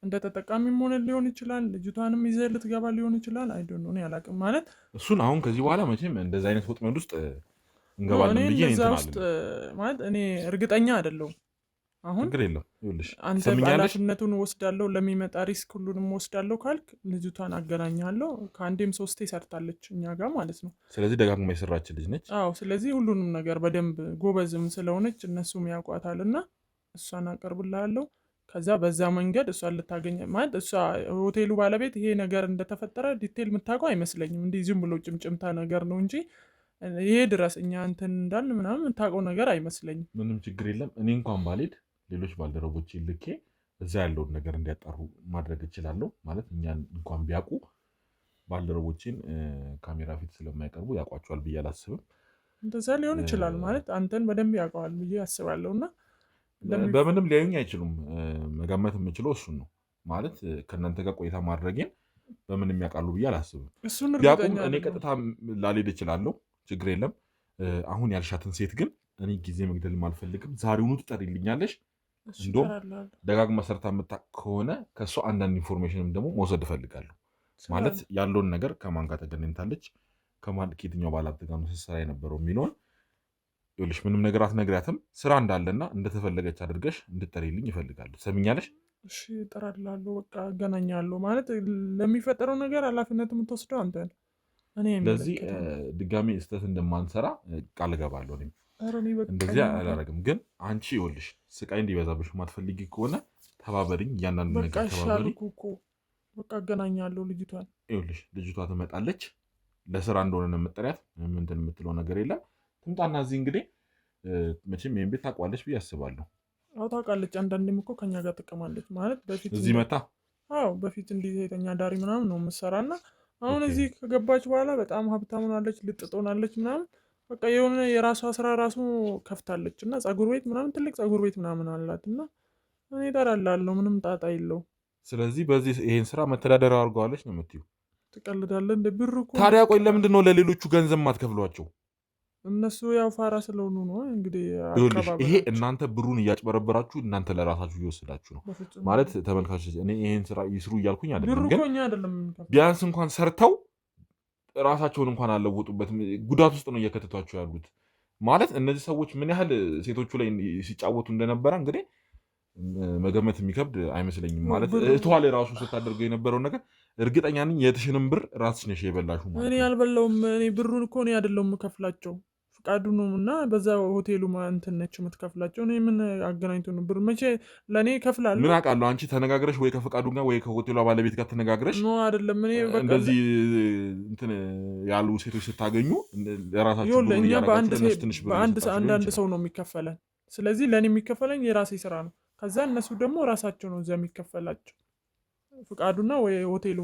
እንደ ተጠቃሚም ሆነ ሊሆን ይችላል፣ ልጅቷንም ይዘህ ልትገባ ሊሆን ይችላል። አይዶን እኔ አላውቅም ማለት እሱን አሁን ከዚህ በኋላ መቼም እንደዚ አይነት ወጥመድ ውስጥ እንገባለን ብዬ ውስጥ ማለት እኔ እርግጠኛ አይደለሁም። አሁን ችግር የለም ይኸውልሽ፣ አንተ ኃላፊነቱን ወስዳለሁ፣ ለሚመጣ ሪስክ ሁሉንም ወስዳለሁ ካልክ ልጅቷን አገናኛለሁ። ከአንዴም 3 ሰርታለች እኛ ጋር ማለት ነው። ስለዚህ ደጋግማ የሰራች ልጅ ነች። አዎ፣ ስለዚህ ሁሉንም ነገር በደንብ ጎበዝም ስለሆነች እነሱም ያውቋታል እና እሷን አቀርብልሃለሁ። ከዛ በዛ መንገድ እሷን ልታገኝ ማለት እሷ ሆቴሉ ባለቤት ይሄ ነገር እንደተፈጠረ ዲቴል የምታውቀው አይመስለኝም። እንዲህ ዝም ብሎ ጭምጭምታ ነገር ነው እንጂ ይሄ ድረስ እኛ እንትን እንዳልን ምናምን የምታውቀው ነገር አይመስለኝም። ምንም ችግር የለም። እኔ እንኳን ባልሄድ ሌሎች ባልደረቦች ልኬ እዛ ያለውን ነገር እንዲያጣሩ ማድረግ እችላለሁ። ማለት እኛን እንኳን ቢያውቁ ባልደረቦችን ካሜራ ፊት ስለማይቀርቡ ያውቋቸዋል ብዬ አላስብም። እንደዛ ሊሆን ይችላል ማለት አንተን በደንብ ያውቀዋል ብዬ አስባለሁ። እና በምንም ሊያዩኝ አይችሉም። መገመት የምችለው እሱን ነው። ማለት ከእናንተ ጋር ቆይታ ማድረጌን በምንም ያውቃሉ ብዬ አላስብም። ቢያውቁም እኔ ቀጥታ ላልሄድ እችላለሁ፣ ችግር የለም። አሁን ያልሻትን ሴት ግን እኔ ጊዜ መግደልም አልፈልግም። ዛሬውኑ ትጠሪልኛለሽ። እንዲሁም ደጋግማ ሰርታ የምታውቅ ከሆነ ከእሷ አንዳንድ ኢንፎርሜሽንም ደግሞ መውሰድ እፈልጋለሁ። ማለት ያለውን ነገር ከማን ጋር ተገናኝታለች፣ ከየትኛው ባለሀብት ጋር ስትሰራ የነበረው የሚለውን ይኸውልሽ፣ ምንም ነገር አትነግሪያትም። ስራ እንዳለና እንደተፈለገች አድርገሽ እንድጠሪልኝ ይፈልጋሉ። ሰሚኛለሽ? እሺ እጠራላለሁ። በቃ እገናኛለሁ። ማለት ለሚፈጠረው ነገር ኃላፊነት የምትወስደው አንተ ነህ። ስለዚህ ድጋሜ ስህተት እንደማንሰራ ቃል እገባለሁ። እኔም እንደዚያ አላደርግም። ግን አንቺ ይኸውልሽ ስቃይ እንዲበዛብሽ የማትፈልጊ ከሆነ ተባበሪኝ። እያንዳንዱ ነገር ተባበሪኝ። በቃ እገናኛለሁ ልጅቷን። ይኸውልሽ ልጅቷ ትመጣለች። ለስራ እንደሆነ ነው የምጠሪያት። ምንድን የምትለው ነገር የለም። ትምጣና እዚህ እንግዲህ መቼም ይሄን ቤት ታውቋለች ብዬ አስባለሁ። አዎ ታውቃለች። አንዳንዴም እኮ ከኛ ጋር ትቀማለች። ማለት በፊት እዚህ መታ በፊት እንዲህ ሴተኛ ዳሪ ምናምን ነው የምትሰራና አሁን እዚህ ከገባች በኋላ በጣም ሀብታም ሆናለች፣ ልጥጥ ሆናለች ምናምን። በቃ የሆነ የራሷ ስራ ራሱ ከፍታለች እና ፀጉር ቤት ምናምን ትልቅ ፀጉር ቤት ምናምን አላት እና እኔ እጠራላለሁ። ምንም ጣጣ የለው። ስለዚህ በዚህ ይሄን ስራ መተዳደሪያ አድርገዋለች ነው የምትይው? ትቀልዳለህ እንደ ብር እኮ። ታዲያ ቆይ ለምንድን ነው ለሌሎቹ ገንዘብ ማትከፍሏቸው? እነሱ ያው ፋራ ስለሆኑ ነው እንግዲህ። ይሄ እናንተ ብሩን እያጭበረበራችሁ እናንተ ለራሳችሁ እየወሰዳችሁ ነው ማለት ተመልካቾች። እኔ ይሄን ስራ ይስሩ እያልኩኝ አይደለም፣ ግን ቢያንስ እንኳን ሰርተው ራሳቸውን እንኳን አለወጡበት ጉዳት ውስጥ ነው እየከተቷቸው ያሉት። ማለት እነዚህ ሰዎች ምን ያህል ሴቶቹ ላይ ሲጫወቱ እንደነበረ እንግዲህ መገመት የሚከብድ አይመስለኝም። ማለት እህቷ ላይ ራሱ ስታደርገው የነበረውን ነገር እርግጠኛ ነኝ የትሽንም ብር ራስሽ ነሽ የበላሹ ማለት ነው። እኔ አልበላውም። እኔ ብሩን እኮ እኔ አይደለሁም የምከፍላቸው ፍቃዱ ነው እና በዛ ሆቴሉ እንትን ነች የምትከፍላቸው። እኔ ምን አገናኝቶ ነው ብር መቼ ለእኔ ይከፍላሉ? ምን አውቃለሁ። አንቺ ተነጋግረሽ ወይ ከፍቃዱ ጋር ወይ ከሆቴሏ ባለቤት ጋር ተነጋግረሽ ነው አይደለም። እኔ በቃ እንደዚህ እንትን ያሉ ሴቶች ስታገኙ ለራሳችሁ ብሩን እያደረጋችሁ በአንዳንድ ሰው ነው የሚከፈለን። ስለዚህ ለእኔ የሚከፈለኝ የራሴ ስራ ነው። ከዛ እነሱ ደግሞ ራሳቸው ነው እዚያ የሚከፈላቸው። ፍቃዱና ወይ ሆቴሉ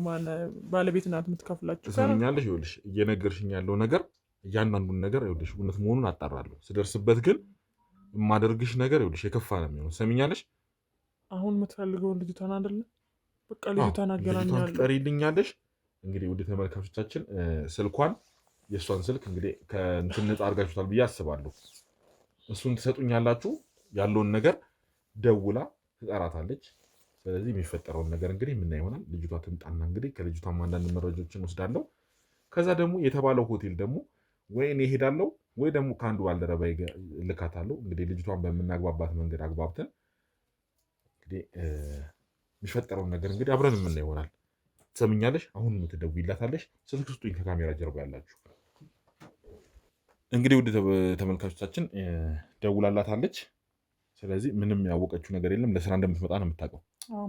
ባለቤት ናት የምትከፍላቸው። ሰምኛለሽ። ይኸውልሽ እየነገርሽኝ ያለው ነገር እያንዳንዱን ነገር ይኸውልሽ እውነት መሆኑን አጣራለሁ። ስደርስበት ግን የማደርግሽ ነገር ይኸውልሽ የከፋ ነው የሚሆነው። ሰምኛለሽ። አሁን የምትፈልገውን ልጅቷን አይደለ? በቃ ልጅቷን አገናኛለሁ። ትጠሪልኛለሽ። እንግዲህ ወደ ተመልካቾቻችን ስልኳን የእሷን ስልክ እንግዲህ ከእንትን ነፃ አድርጋችሁታል ብዬ አስባለሁ። እሱን ትሰጡኛላችሁ። ያለውን ነገር ደውላ ትጠራታለች። ስለዚህ የሚፈጠረውን ነገር እንግዲህ የምናየው ይሆናል። ልጅቷ ትምጣና እንግዲህ ከልጅቷም አንዳንድ መረጃዎችን ወስዳለሁ። ከዛ ደግሞ የተባለው ሆቴል ደግሞ ወይ እኔ እሄዳለሁ ወይ ደግሞ ከአንዱ ባልደረባ ልካታለሁ። እንግዲህ ልጅቷን በምናግባባት መንገድ አግባብተን እንግዲህ የሚፈጠረውን ነገር እንግዲህ አብረን የምናየው ይሆናል። ትሰምኛለሽ? አሁን ትደውይላታለሽ። ስልክ ስጡኝ ከካሜራ ጀርባ ያላችሁ። እንግዲህ ውድ ተመልካቾቻችን ደውላላታለች። ስለዚህ ምንም ያወቀችው ነገር የለም። ለስራ እንደምትመጣ ነው የምታውቀው።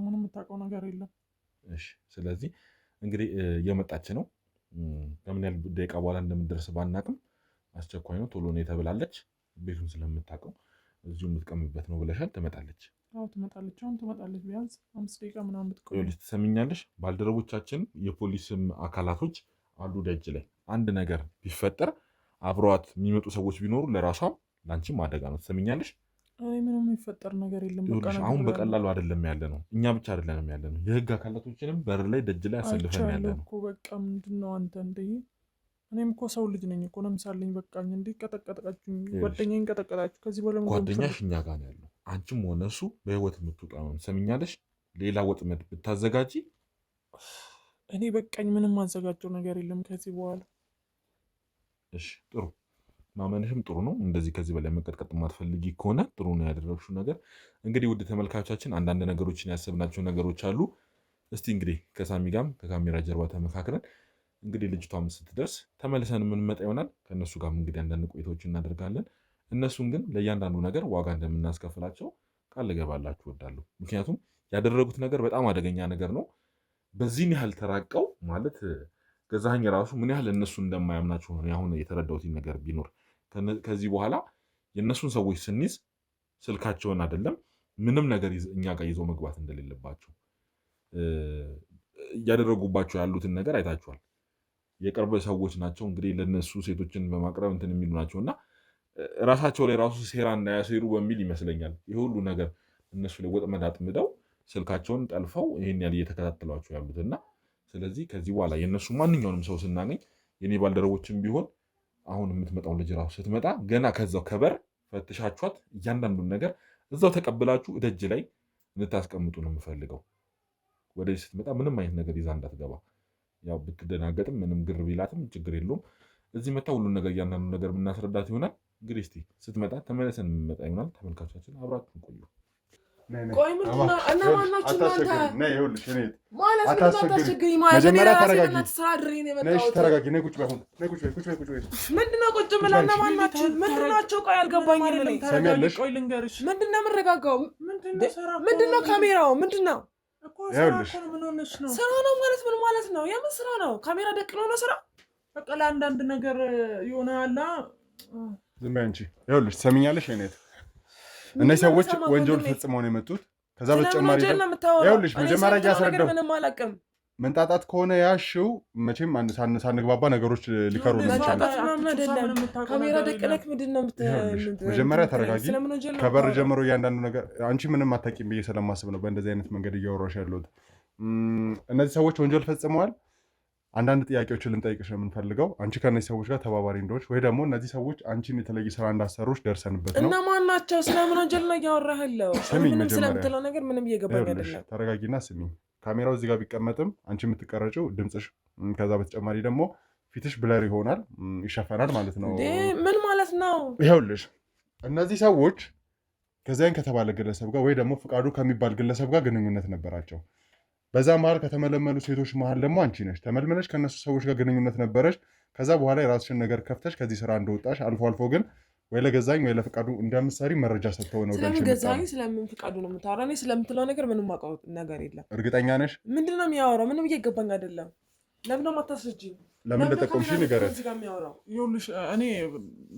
ምንም የምታውቀው ነገር የለም። እሺ፣ ስለዚህ እንግዲህ እየመጣች ነው። ከምን ያህል ደቂቃ በኋላ እንደምትደርስ ባናቅም አስቸኳይ ነው ቶሎ ነው የተብላለች። ቤቱን ስለምታውቀው እዚሁ የምትቀምበት ነው ብለሻል። ትመጣለች። ትመጣለች። አሁን ትመጣለች። ቢያንስ 5 ደቂቃ ምናምን ብትቆይ። ትሰሚኛለሽ? ባልደረቦቻችን የፖሊስም አካላቶች አሉ ደጅ ላይ። አንድ ነገር ቢፈጠር አብረዋት የሚመጡ ሰዎች ቢኖሩ ለራሷም ለአንቺም አደጋ ነው። ትሰሚኛለሽ? ምንም የሚፈጠር ነገር የለም። አሁን በቀላሉ አይደለም ያለ ነው። እኛ ብቻ አይደለንም ያለ ነው። የህግ አካላቶችንም በር ላይ ደጅ ላይ አሰልፈን ያለ ነው። በቃ ምንድነው አንተ እንደ እኔም እኮ ሰው ልጅ ነኝ እኮ ለምሳሌኝ በቃኝ እንዲህ ቀጠቀጠቃችሁ፣ ጓደኛዬን ቀጠቀጣችሁ። ከዚህ በኋላ ጓደኛሽ እኛ ጋር ነው ያለው። አንቺም ሆነ እሱ በህይወት የምትወጣ ነው። ሰምኛለሽ? ሌላ ወጥመድ ብታዘጋጂ እኔ በቃኝ። ምንም ማዘጋጀው ነገር የለም ከዚህ በኋላ። እሺ ጥሩ ማመንሽም ጥሩ ነው። እንደዚህ ከዚህ በላይ መቀጥቀጥ የማትፈልጊ ከሆነ ጥሩ ነው ያደረግሽው ነገር። እንግዲህ ውድ ተመልካቾቻችን አንዳንድ ነገሮችን ያሰብናቸው ነገሮች አሉ። እስቲ እንግዲህ ከሳሚ ጋርም ከካሜራ ጀርባ ተመካክረን እንግዲህ ልጅቷም ስትደርስ ተመልሰን የምንመጣ ይሆናል። ከእነሱ ጋርም እንግዲህ አንዳንድ ቆይታዎች እናደርጋለን። እነሱን ግን ለእያንዳንዱ ነገር ዋጋ እንደምናስከፍላቸው ቃል ልገባላችሁ እወዳለሁ። ምክንያቱም ያደረጉት ነገር በጣም አደገኛ ነገር ነው። በዚህን ያህል ተራቀው ማለት ገዛኸኝ ራሱ ምን ያህል እነሱ እንደማያምናቸው ነው አሁን የተረዳሁት ነገር ቢኖር ከዚህ በኋላ የእነሱን ሰዎች ስንይዝ ስልካቸውን አይደለም ምንም ነገር እኛ ጋር ይዘው መግባት እንደሌለባቸው እያደረጉባቸው ያሉትን ነገር አይታችኋል። የቅርብ ሰዎች ናቸው እንግዲህ ለነሱ ሴቶችን በማቅረብ እንትን የሚሉ ናቸው እና ራሳቸው ላይ ራሱ ሴራ እንዳያሴሩ በሚል ይመስለኛል ይህ ሁሉ ነገር እነሱ ላይ ወጥመድ አጥምደው ስልካቸውን ጠልፈው ይህን ያህል እየተከታተሏቸው ያሉት እና ስለዚህ ከዚህ በኋላ የእነሱ ማንኛውንም ሰው ስናገኝ የኔ ባልደረቦችም ቢሆን አሁን የምትመጣው ልጅ ራሱ ስትመጣ ገና ከዛው ከበር ፈትሻችኋት እያንዳንዱን ነገር እዛው ተቀብላችሁ ደጅ ላይ እንድታስቀምጡ ነው የምፈልገው። ወደዚህ ስትመጣ ምንም አይነት ነገር ይዛ እንዳትገባ። ያው ብትደናገጥም ምንም ግር ቢላትም ችግር የለውም። እዚህ መጣ ሁሉን ነገር እያንዳንዱን ነገር የምናስረዳት ይሆናል። እንግዲህ እስቲ ስትመጣ ተመለሰን የምንመጣ ይሆናል። ተመልካቾቻችን አብራችሁን ቆዩ። ቆይ ምንድን ነው እነማን ናችሁ እናንተ? ይኸውልሽ እኔ አታስቸግሪኝ ማለት መጀመሪያ ተረጋጊ። ስራ ድሬ ነው የመጣሁት። ተረጋጊ። ነይ ቁጭ በይ። ምንድን ነው ቁጭ ብላ እነማን ናችሁ? ምንድን ናቸው? ቆይ አልገባኝም። ቆይ ልንገርሽ። ምንድን ነው የምረጋጋው? ምንድን ነው ካሜራው? ምንድን ነው ስራ ነው ማለት ምን ማለት ነው? የምን ስራ ነው? ካሜራ ደቅኖ ነው ስራ? በቃ ለአንዳንድ ነገር ይሆናል። ዝም በይ አንቺ። ይኸውልሽ ትሰሚኛለሽ? እኔት እነዚህ ሰዎች ወንጀል ፈጽመው ነው የመጡት። ከዛ በተጨማሪ ይኸውልሽ መጀመሪያ እያስረዳሁ መንጣጣት ከሆነ ያሽው መቼም ሳንግባባ ነገሮች ሊከሩ ነው ይችላል። ካሜራ ደቅነክ ምንድን ነው መጀመሪያ ተረጋጊ። ከበር ጀምሮ እያንዳንዱ ነገር አንቺ ምንም አታውቂም ብዬ ስለማስብ ነው በእንደዚህ አይነት መንገድ እያወራሽ ያለሁት። እነዚህ ሰዎች ወንጀል ፈጽመዋል። አንዳንድ ጥያቄዎችን ልንጠይቅሽ ነው የምንፈልገው። አንቺ ከእነዚህ ሰዎች ጋር ተባባሪ እንደሆንሽ ወይ ደግሞ እነዚህ ሰዎች አንቺን የተለየ ስራ እንዳሰሩሽ ደርሰንበት ነው። እነማን ናቸው? ስለምን ወንጀል ነው እያወራህ ያለው? ምንም ስለምትለው ነገር ምንም እየገባኝ አይደለም። ተረጋጊና ስሚኝ። ካሜራው እዚህ ጋር ቢቀመጥም አንቺ የምትቀረጭው ድምፅሽ፣ ከዛ በተጨማሪ ደግሞ ፊትሽ ብለር ይሆናል፣ ይሸፈናል ማለት ነው። ምን ማለት ነው? ይኸውልሽ እነዚህ ሰዎች ከዚያን ከተባለ ግለሰብ ጋር ወይ ደግሞ ፍቃዱ ከሚባል ግለሰብ ጋር ግንኙነት ነበራቸው። በዛ መሀል ከተመለመሉ ሴቶች መሀል ደግሞ አንቺ ነሽ ተመልመለሽ ከእነሱ ሰዎች ጋር ግንኙነት ነበረች። ከዛ በኋላ የራስሽን ነገር ከፍተሽ ከዚህ ስራ እንደወጣሽ አልፎ አልፎ ግን ወይ ለገዛኝ ወይ ለፍቃዱ እንደምትሰሪ መረጃ ሰጥተው ነው። ስለምን ገዛኝ ስለምን ፍቃዱ ነው የምታወራው? እኔ ስለምትለው ነገር ምንም አውቀው ነገር የለም። እርግጠኛ ነሽ? ምንድን ነው የሚያወራው? ምንም እየገባኝ አይደለም። ለምን ነው የማታስረጂኝ? ለምን እንደጠቆምሽ ንገረኝ። ይኸውልሽ እኔ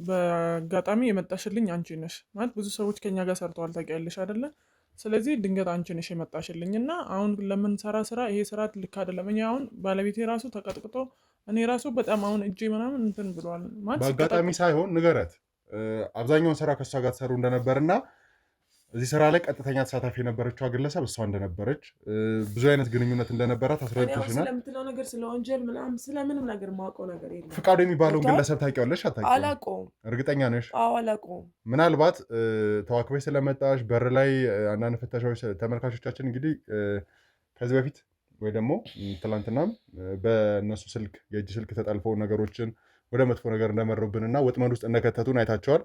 በአጋጣሚ የመጣሽልኝ አንቺ ነሽ ማለት ብዙ ሰዎች ከኛ ጋር ሰርተዋል ታውቂያለሽ አይደለ? ስለዚህ ድንገት አንቺ ነሽ የመጣሽልኝ እና አሁን ለምንሰራ ስራ ይሄ ስራ ልክ አይደለም። እኛ አሁን ባለቤቴ ራሱ ተቀጥቅጦ እኔ ራሱ በጣም አሁን እጄ ምናምን እንትን ብሏል ማለት በአጋጣሚ ሳይሆን ንገረት። አብዛኛውን ስራ ከእሷ ጋር ተሰሩ እንደነበርና እዚህ ስራ ላይ ቀጥተኛ ተሳታፊ የነበረችው ግለሰብ እሷ እንደነበረች ብዙ አይነት ግንኙነት እንደነበራት አስረድተሽናል። ስለምትለው ነገር ስለ ወንጀል ምናምን ስለምንም ነገር ማውቀው ነገር የለም። ፍቃዱ የሚባለውን ግለሰብ ታውቂዋለሽ? አታውቂውም? አላውቀውም። እርግጠኛ ነሽ? አዎ አላውቀውም። ምናልባት ተዋክበሽ ስለመጣሽ በር ላይ አንዳንድ ፍተሻዎች ተመልካቾቻችን እንግዲህ ከዚህ በፊት ወይ ደግሞ ትላንትናም በእነሱ ስልክ የእጅ ስልክ ተጠልፈው ነገሮችን ወደ መጥፎ ነገር እንደመሩብንና ወጥመድ ውስጥ እንደከተቱን አይታቸዋል።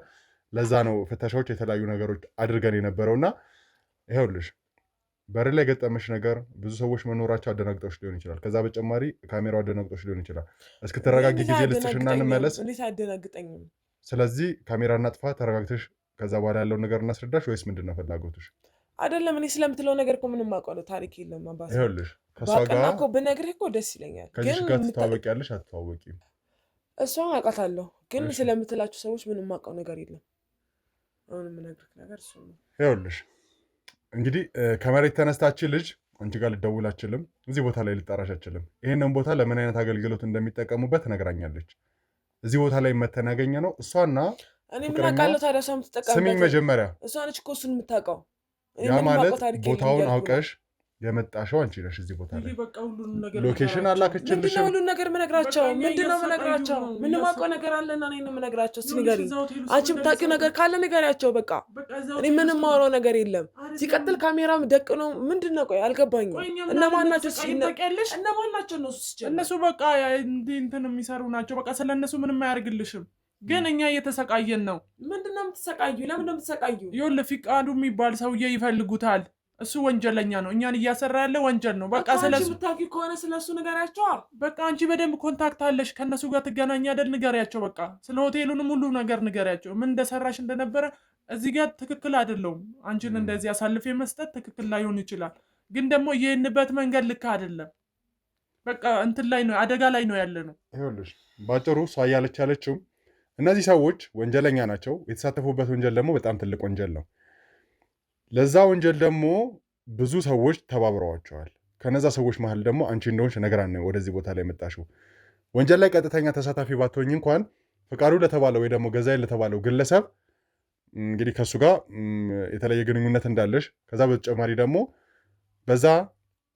ለዛ ነው ፍተሻዎች የተለያዩ ነገሮች አድርገን የነበረውና ይኸውልሽ በር ላይ ገጠመሽ ነገር ብዙ ሰዎች መኖራቸው አደናግጦሽ ሊሆን ይችላል። ከዛ በተጨማሪ ካሜራው አደናግጦሽ ሊሆን ይችላል። እስክትረጋጊ ጊዜ ልስጥሽና እንመለስ። ስለዚህ ካሜራ እናጥፋ፣ ተረጋግተሽ ከዛ በኋላ ያለውን ነገር እናስረዳሽ ወይስ ምንድን ነው ፍላጎትሽ? አይደለም እኔ ስለምትለው ነገር እኮ ምንም አውቀው ታሪክ የለም። አባቴ ይኸውልሽ ከእሷ ጋር እኮ ብነግርህ እኮ ደስ ይለኛል። ከዚህ ጋር ትተዋወቂያለሽ አትተዋወቂም? እሷን አውቃታለሁ ግን ስለምትላችሁ ሰዎች ምንም አውቀው ነገር የለም። አሁን የምነግርህ ነገር እሱ ነው። ይኸውልሽ እንግዲህ ከመሬት ተነስታችን ልጅ አንቺ ጋር ልደውል አችልም፣ እዚህ ቦታ ላይ ልጠራሽ አችልም። ይህንን ቦታ ለምን አይነት አገልግሎት እንደሚጠቀሙበት ትነግራኛለች። እዚህ ቦታ ላይ መተን ያገኘ ነው እሷና እኔ ምን አውቃለሁ ታዲያ? እሷ የምትጠቀምበት ስሚኝ መጀመሪያ እሷ ነች እኮ እሱን የምታውቀው። ያ ማለት ቦታውን አውቀሽ የመጣሽው አንቺ ነሽ። እዚህ ቦታ ላይ ሎኬሽን አላከችልሽም። ሁሉን ነገር የምነግራቸው ምንድነው የምነግራቸው? ምንም አውቀው ነገር አለና እኔ ነው የምነግራቸው። እስኪ ንገሪኝ። አንቺ የምታውቂው ነገር ካለ ንገሪያቸው። በቃ እኔ ምንም ማውራው ነገር የለም። ሲቀጥል ካሜራም ደቅ ነው ምንድን ነው? ቆይ አልገባኝም። እነማን ናቸው? እነማን ናቸው እነሱ? እነሱ በቃ እንትን የሚሰሩ ናቸው። በቃ ስለነሱ ምንም አያደርግልሽም። ግን እኛ እየተሰቃየን ነው። ምንድነው የምትሰቃዩ? ለምን ነው የምትሰቃዩ? ይኸውልህ ፍቃዱ የሚባል ሰውዬ ይፈልጉታል። እሱ ወንጀለኛ ነው። እኛን እያሰራ ያለ ወንጀል ነው። በቃ ስለሱ የምታውቂው ከሆነ ስለሱ ንገሪያቸው። በቃ አንቺ በደንብ ኮንታክት አለሽ ከነሱ ጋር ትገናኝ አይደል? ንገሪያቸው። በቃ ስለ ሆቴሉንም ሁሉ ነገር ንገሪያቸው። ምን እንደሰራሽ እንደነበረ እዚህ ጋር ትክክል አይደለውም። አንቺን እንደዚህ አሳልፌ መስጠት ትክክል ላይሆን ይችላል። ግን ደግሞ ይሄንበት መንገድ ልክ አይደለም። በቃ እንትን ላይ ነው፣ አደጋ ላይ ነው ያለ ነው። ይኸውልሽ ባጭሩ እሷ እያለች ያለችው እነዚህ ሰዎች ወንጀለኛ ናቸው። የተሳተፉበት ወንጀል ደግሞ በጣም ትልቅ ወንጀል ነው። ለዛ ወንጀል ደግሞ ብዙ ሰዎች ተባብረዋቸዋል። ከነዛ ሰዎች መሀል ደግሞ አንቺ እንደሆንሽ ነገራን ነው ወደዚህ ቦታ ላይ መጣሽው። ወንጀል ላይ ቀጥተኛ ተሳታፊ ባትሆኝ እንኳን ፍቃዱ ለተባለው ወይ ደግሞ ገዛይ ለተባለው ግለሰብ እንግዲህ ከሱ ጋር የተለየ ግንኙነት እንዳለሽ፣ ከዛ በተጨማሪ ደግሞ በዛ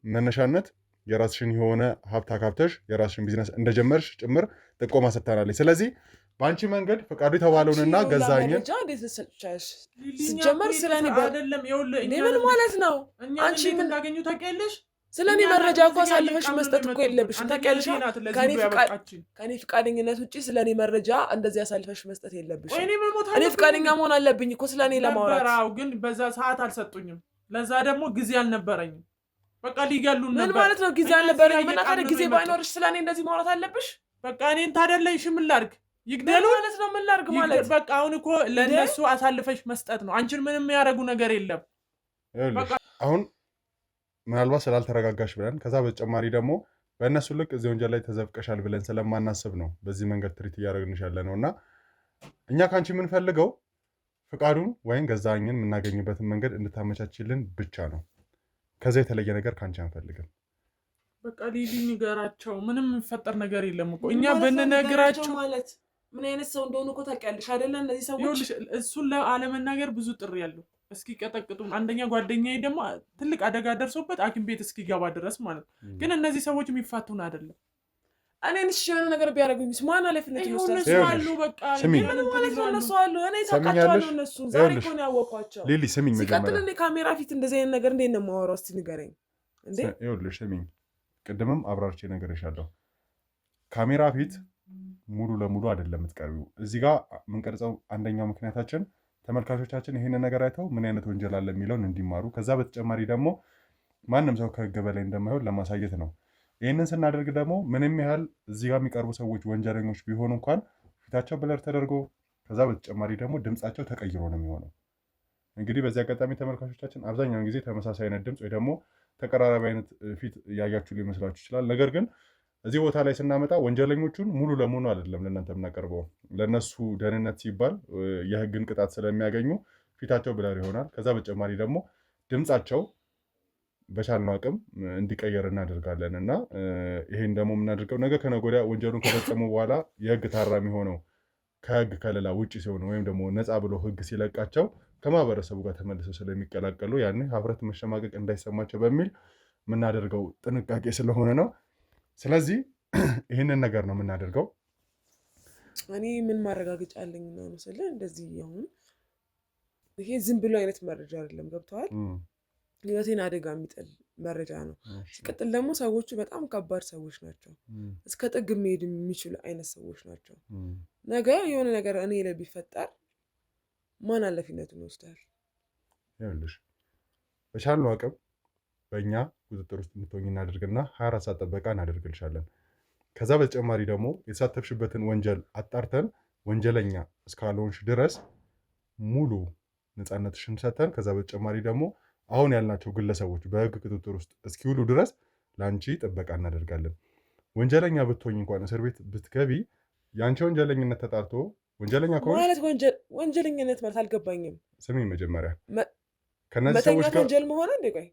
መነሻነት የራስሽን የሆነ ሀብት አካብተሽ የራስሽን ቢዝነስ እንደጀመርሽ ጭምር ጥቆማ ሰጥታናለች። ስለዚህ በአንቺ መንገድ ፈቃዱ የተባለውንና ገዛኝን ሲጀመር ስለኔ አይደለም። ምን ማለት ነው? አንቺ ምን እንዳገኙ ታውቂያለሽ? ስለኔ መረጃ እኮ አሳልፈሽ መስጠት እኮ የለብሽም። ታውቂያለሽ? ከኔ ፍቃደኝነት ውጭ ስለኔ መረጃ እንደዚህ አሳልፈሽ መስጠት የለብሽም። እኔ ፍቃደኛ መሆን አለብኝ እኮ ስለኔ ለማውራት። ግን በዛ ሰዓት አልሰጡኝም። ለዛ ደግሞ ጊዜ አልነበረኝም። በቃ ሊገሉን ነበር። ምን ማለት ነው ጊዜ አልነበረኝም? እና ታዲያ ጊዜ ባይኖርሽ ስለኔ እንደዚህ ማውራት አለብሽ? በቃ እኔን ታደለሽ ምን ላድርግ? ይግደሉ ማለት ነው። ምን ላድርግ ማለት? በቃ አሁን እኮ ለነሱ አሳልፈሽ መስጠት ነው። አንቺን ምንም የሚያደርጉ ነገር የለም። አሁን ምናልባት ስላልተረጋጋሽ ብለን ከዛ በተጨማሪ ደግሞ በእነሱ ልክ እዚህ ወንጀል ላይ ተዘፍቀሻል ብለን ስለማናስብ ነው በዚህ መንገድ ትሪት እያደረግንሽ ያለ ነው። እና እኛ ከአንቺ የምንፈልገው ፍቃዱን ወይም ገዛኝን የምናገኝበትን መንገድ እንድታመቻችልን ብቻ ነው። ከዛ የተለየ ነገር ከአንቺ አንፈልግም። በቃ ሊሊ ንገራቸው። ምንም የሚፈጠር ነገር የለም እኮ እኛ ብንነግራቸው ምን አይነት ሰው እንደሆኑ እኮ ታውቂያለሽ አይደለ? እነዚህ ሰዎች እሱን ለአለመናገር ብዙ ጥሪ ያለው እስኪ ቀጠቅጡ አንደኛ ጓደኛዬ ደግሞ ትልቅ አደጋ ደርሶበት ሐኪም ቤት እስኪገባ ድረስ ማለት ግን እነዚህ ሰዎች የሚፋቱን አይደለም። እኔን እሺ የሆነ ነገር ቢያደርጉኝስ ማን ኃላፊነት ይወስዳል? አሉ በቃ እነሱ አሉ። እኔ ታውቃቸዋለሁ እነሱን ዛሬ እኮ ነው ያወቅኋቸው። ሊሊ ስሚኝ፣ ሲቀጥል እኔ ካሜራ ፊት እንደዚህ አይነት ነገር እንዴት ነው የማወራው? እስቲ ንገረኝ እንዴ። ይኸውልሽ ስሚኝ፣ ቅድምም አብራርቼ ነገርሻለሁ። ካሜራ ፊት ሙሉ ለሙሉ አይደለም የምትቀርቢው። እዚህ ጋር የምንቀርጸው አንደኛው ምክንያታችን ተመልካቾቻችን ይህንን ነገር አይተው ምን አይነት ወንጀል አለ የሚለውን እንዲማሩ፣ ከዛ በተጨማሪ ደግሞ ማንም ሰው ከህግ በላይ እንደማይሆን ለማሳየት ነው። ይህንን ስናደርግ ደግሞ ምንም ያህል እዚህ ጋር የሚቀርቡ ሰዎች ወንጀለኞች ቢሆኑ እንኳን ፊታቸው ብለር ተደርጎ ከዛ በተጨማሪ ደግሞ ድምፃቸው ተቀይሮ ነው የሚሆነው። እንግዲህ በዚህ አጋጣሚ ተመልካቾቻችን አብዛኛውን ጊዜ ተመሳሳይ አይነት ድምፅ ወይ ደግሞ ተቀራራቢ አይነት ፊት እያያችሁ ሊመስላችሁ ይችላል። ነገር ግን እዚህ ቦታ ላይ ስናመጣ ወንጀለኞቹን ሙሉ ለሙሉ አይደለም ለእናንተ የምናቀርበው። ለእነሱ ደህንነት ሲባል የህግን ቅጣት ስለሚያገኙ ፊታቸው ብለር ይሆናል። ከዛ በተጨማሪ ደግሞ ድምፃቸው በቻልነው አቅም እንዲቀየር እናደርጋለን እና ይሄን ደግሞ የምናደርገው ነገ ከነገ ወዲያ ወንጀሉን ከፈጸሙ በኋላ የህግ ታራሚ ሆነው ከህግ ከለላ ውጭ ሲሆኑ ወይም ደግሞ ነፃ ብሎ ህግ ሲለቃቸው ከማህበረሰቡ ጋር ተመልሰው ስለሚቀላቀሉ ያን ሀፍረት መሸማቀቅ እንዳይሰማቸው በሚል የምናደርገው ጥንቃቄ ስለሆነ ነው። ስለዚህ ይህንን ነገር ነው የምናደርገው። እኔ ምን ማረጋገጫ አለኝ ነው መሰለህ? እንደዚህ አሁን ይሄ ዝም ብሎ አይነት መረጃ አይደለም። ገብተዋል? ህይወቴን አደጋ የሚጥል መረጃ ነው። ሲቀጥል ደግሞ ሰዎቹ በጣም ከባድ ሰዎች ናቸው። እስከ ጥግ መሄድ የሚችሉ አይነት ሰዎች ናቸው። ነገ የሆነ ነገር እኔ ላይ ቢፈጠር ማን ኃላፊነቱን ይወስዳል? ይኸውልሽ በቻልነው አቅም በእኛ ቁጥጥር ውስጥ እንድትሆኝ እናደርግና 24 ሰዓት ጥበቃ እናደርግልሻለን። ከዛ በተጨማሪ ደግሞ የተሳተፍሽበትን ወንጀል አጣርተን ወንጀለኛ እስካልሆንሽ ድረስ ሙሉ ነፃነትሽን ሰተን ከዛ በተጨማሪ ደግሞ አሁን ያልናቸው ግለሰቦች በህግ ቁጥጥር ውስጥ እስኪውሉ ድረስ ለአንቺ ጥበቃ እናደርጋለን። ወንጀለኛ ብትሆኝ እንኳን እስር ቤት ብትገቢ የአንቺ ወንጀለኝነት ተጣርቶ ወንጀለኛ ከሆነ ማለት ወንጀለኝነት ማለት አልገባኝም። ስሚ መጀመሪያ ከነዚህ ሰዎች ጋር ወንጀል መሆን እንዴ? ቆይ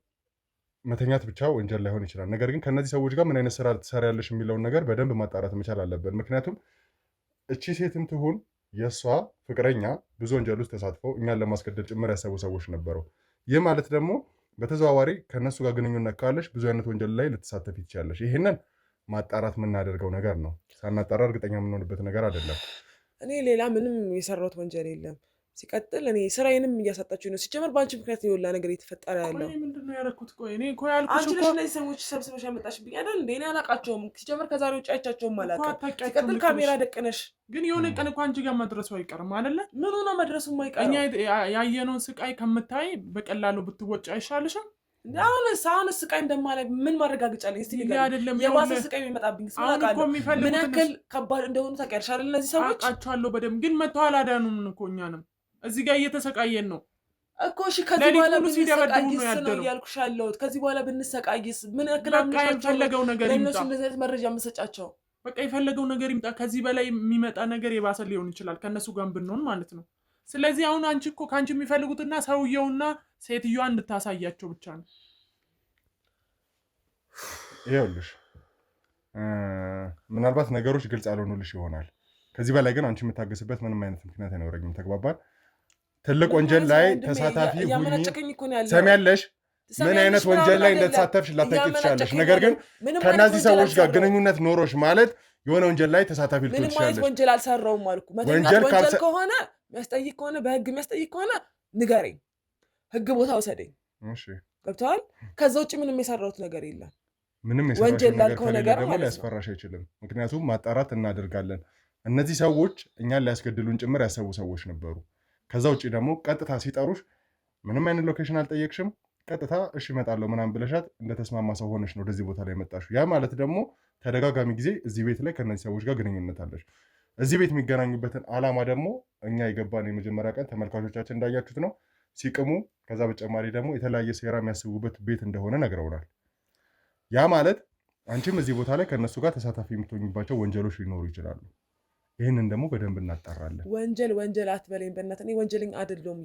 መተኛት ብቻ ወንጀል ላይሆን ይችላል። ነገር ግን ከነዚህ ሰዎች ጋር ምን አይነት ስራ ትሰሪያለሽ የሚለውን ነገር በደንብ ማጣራት መቻል አለብን። ምክንያቱም እቺ ሴትም ትሁን የእሷ ፍቅረኛ ብዙ ወንጀል ውስጥ ተሳትፈው እኛን ለማስገደል ጭምር ያሰቡ ሰዎች ነበሩ። ይህ ማለት ደግሞ በተዘዋዋሪ ከእነሱ ጋር ግንኙነት ካለሽ ብዙ አይነት ወንጀል ላይ ልትሳተፍ ይችላለሽ። ይህንን ማጣራት የምናደርገው ነገር ነው። ሳናጣራ እርግጠኛ የምንሆንበት ነገር አይደለም። እኔ ሌላ ምንም የሰራሁት ወንጀል የለም። ሲቀጥል እኔ ስራዬንም እያሳጣችሁ ነው። ሲጀመር በአንቺ ምክንያት የወላ ነገር እየተፈጠረ ያለው ምንድን ነው ያደረኩት? ቆይ እኔ እኮ ያልኩሽ አንቺ ነሽ እነዚህ ሰዎች ሰብስበሽ ያመጣሽብኝ አይደል እንዴ? እኔ አላውቃቸውም። ሲጀመር ከዛሬ ውጭ አይቻቸውም አላውቅም። ሲቀጥል ካሜራ ደቅነሽ ግን የሆነ ቀን እኮ አንቺ ጋር መድረሱ አይቀርም አይደለ? ምን ሆነ መድረሱ የማይቀርም? እኛ ያየነውን ስቃይ ከምታይ በቀላሉ ብትወጪ አይሻልሽም? አሁን ስቃይ እንደማላይ ምን ማረጋገጫ አለኝ? እስቲ ንገሪኝ። የባሰ ስቃይ የሚመጣብኝ ምን ያክል ከባድ እንደሆኑ ታውቂያለሽ አይደል? እነዚህ ሰዎች አውቃቸዋለሁ በደንብ ግን መተው አላዳኑም እኮ እኛንም እዚህ ጋር እየተሰቃየን ነው እኮ። እሺ ከዚህ በኋላ ብንሰቃይስ ነው እያልኩሽ ያለሁት። ከዚህ በኋላ ብንሰቃይስ ምን ያክል የፈለገው ነገር ይምጣ። ለእነሱ እንደዚህ አይነት መረጃ የምሰጫቸው በቃ የፈለገው ነገር ይምጣ። ከዚህ በላይ የሚመጣ ነገር የባሰ ሊሆን ይችላል ከእነሱ ጋር ብንሆን ማለት ነው። ስለዚህ አሁን አንቺ እኮ ከአንቺ የሚፈልጉትና ሰውየውና ሴትዮዋ እንድታሳያቸው ብቻ ነው። ይኸውልሽ ምናልባት ነገሮች ግልጽ አልሆኑልሽ ይሆናል። ከዚህ በላይ ግን አንቺ የምታገስበት ምንም አይነት ምክንያት አይኖረኝም። ተግባባን? ትልቅ ወንጀል ላይ ተሳታፊ ሁኚ። ሰሚያለሽ? ምን አይነት ወንጀል ላይ እንደተሳተፍሽ ላታውቂ ትችላለሽ። ነገር ግን ከእነዚህ ሰዎች ጋር ግንኙነት ኖሮሽ ማለት የሆነ ወንጀል ላይ ተሳታፊ ልትሆን ትችላለሽ። ወንጀል አልሰራውም አልኩ። ወንጀል ከሆነ የሚያስጠይቅ ከሆነ በህግ የሚያስጠይቅ ከሆነ ንገረኝ፣ ህግ ቦታ ውሰደኝ። ገብተዋል? ከዛ ውጭ ምንም የሰራሁት ነገር የለም። ምንም የሰራሽው ነገር ከሌለ ደግሞ ሊያስፈራሽ አይችልም። ምክንያቱም ማጣራት እናደርጋለን። እነዚህ ሰዎች እኛን ሊያስገድሉን ጭምር ያሰቡ ሰዎች ነበሩ። ከዛ ውጭ ደግሞ ቀጥታ ሲጠሩሽ ምንም አይነት ሎኬሽን አልጠየቅሽም። ቀጥታ እሺ እመጣለሁ ምናምን ብለሻት እንደተስማማ ሰው ሆነሽ ነው ወደዚህ ቦታ ላይ መጣሽ። ያ ማለት ደግሞ ተደጋጋሚ ጊዜ እዚህ ቤት ላይ ከእነዚህ ሰዎች ጋር ግንኙነት አለሽ። እዚህ ቤት የሚገናኙበትን ዓላማ ደግሞ እኛ የገባን የመጀመሪያ ቀን ተመልካቾቻችን እንዳያችሁት ነው። ሲቅሙ፣ ከዛ በተጨማሪ ደግሞ የተለያየ ሴራ የሚያስቡበት ቤት እንደሆነ ነግረውናል። ያ ማለት አንቺም እዚህ ቦታ ላይ ከእነሱ ጋር ተሳታፊ የምትሆኝባቸው ወንጀሎች ሊኖሩ ይችላሉ። ይህንን ደግሞ በደንብ እናጣራለን። ወንጀል አትበለኝ በእናትህ። እኔ ወንጀለኛ አይደለሁም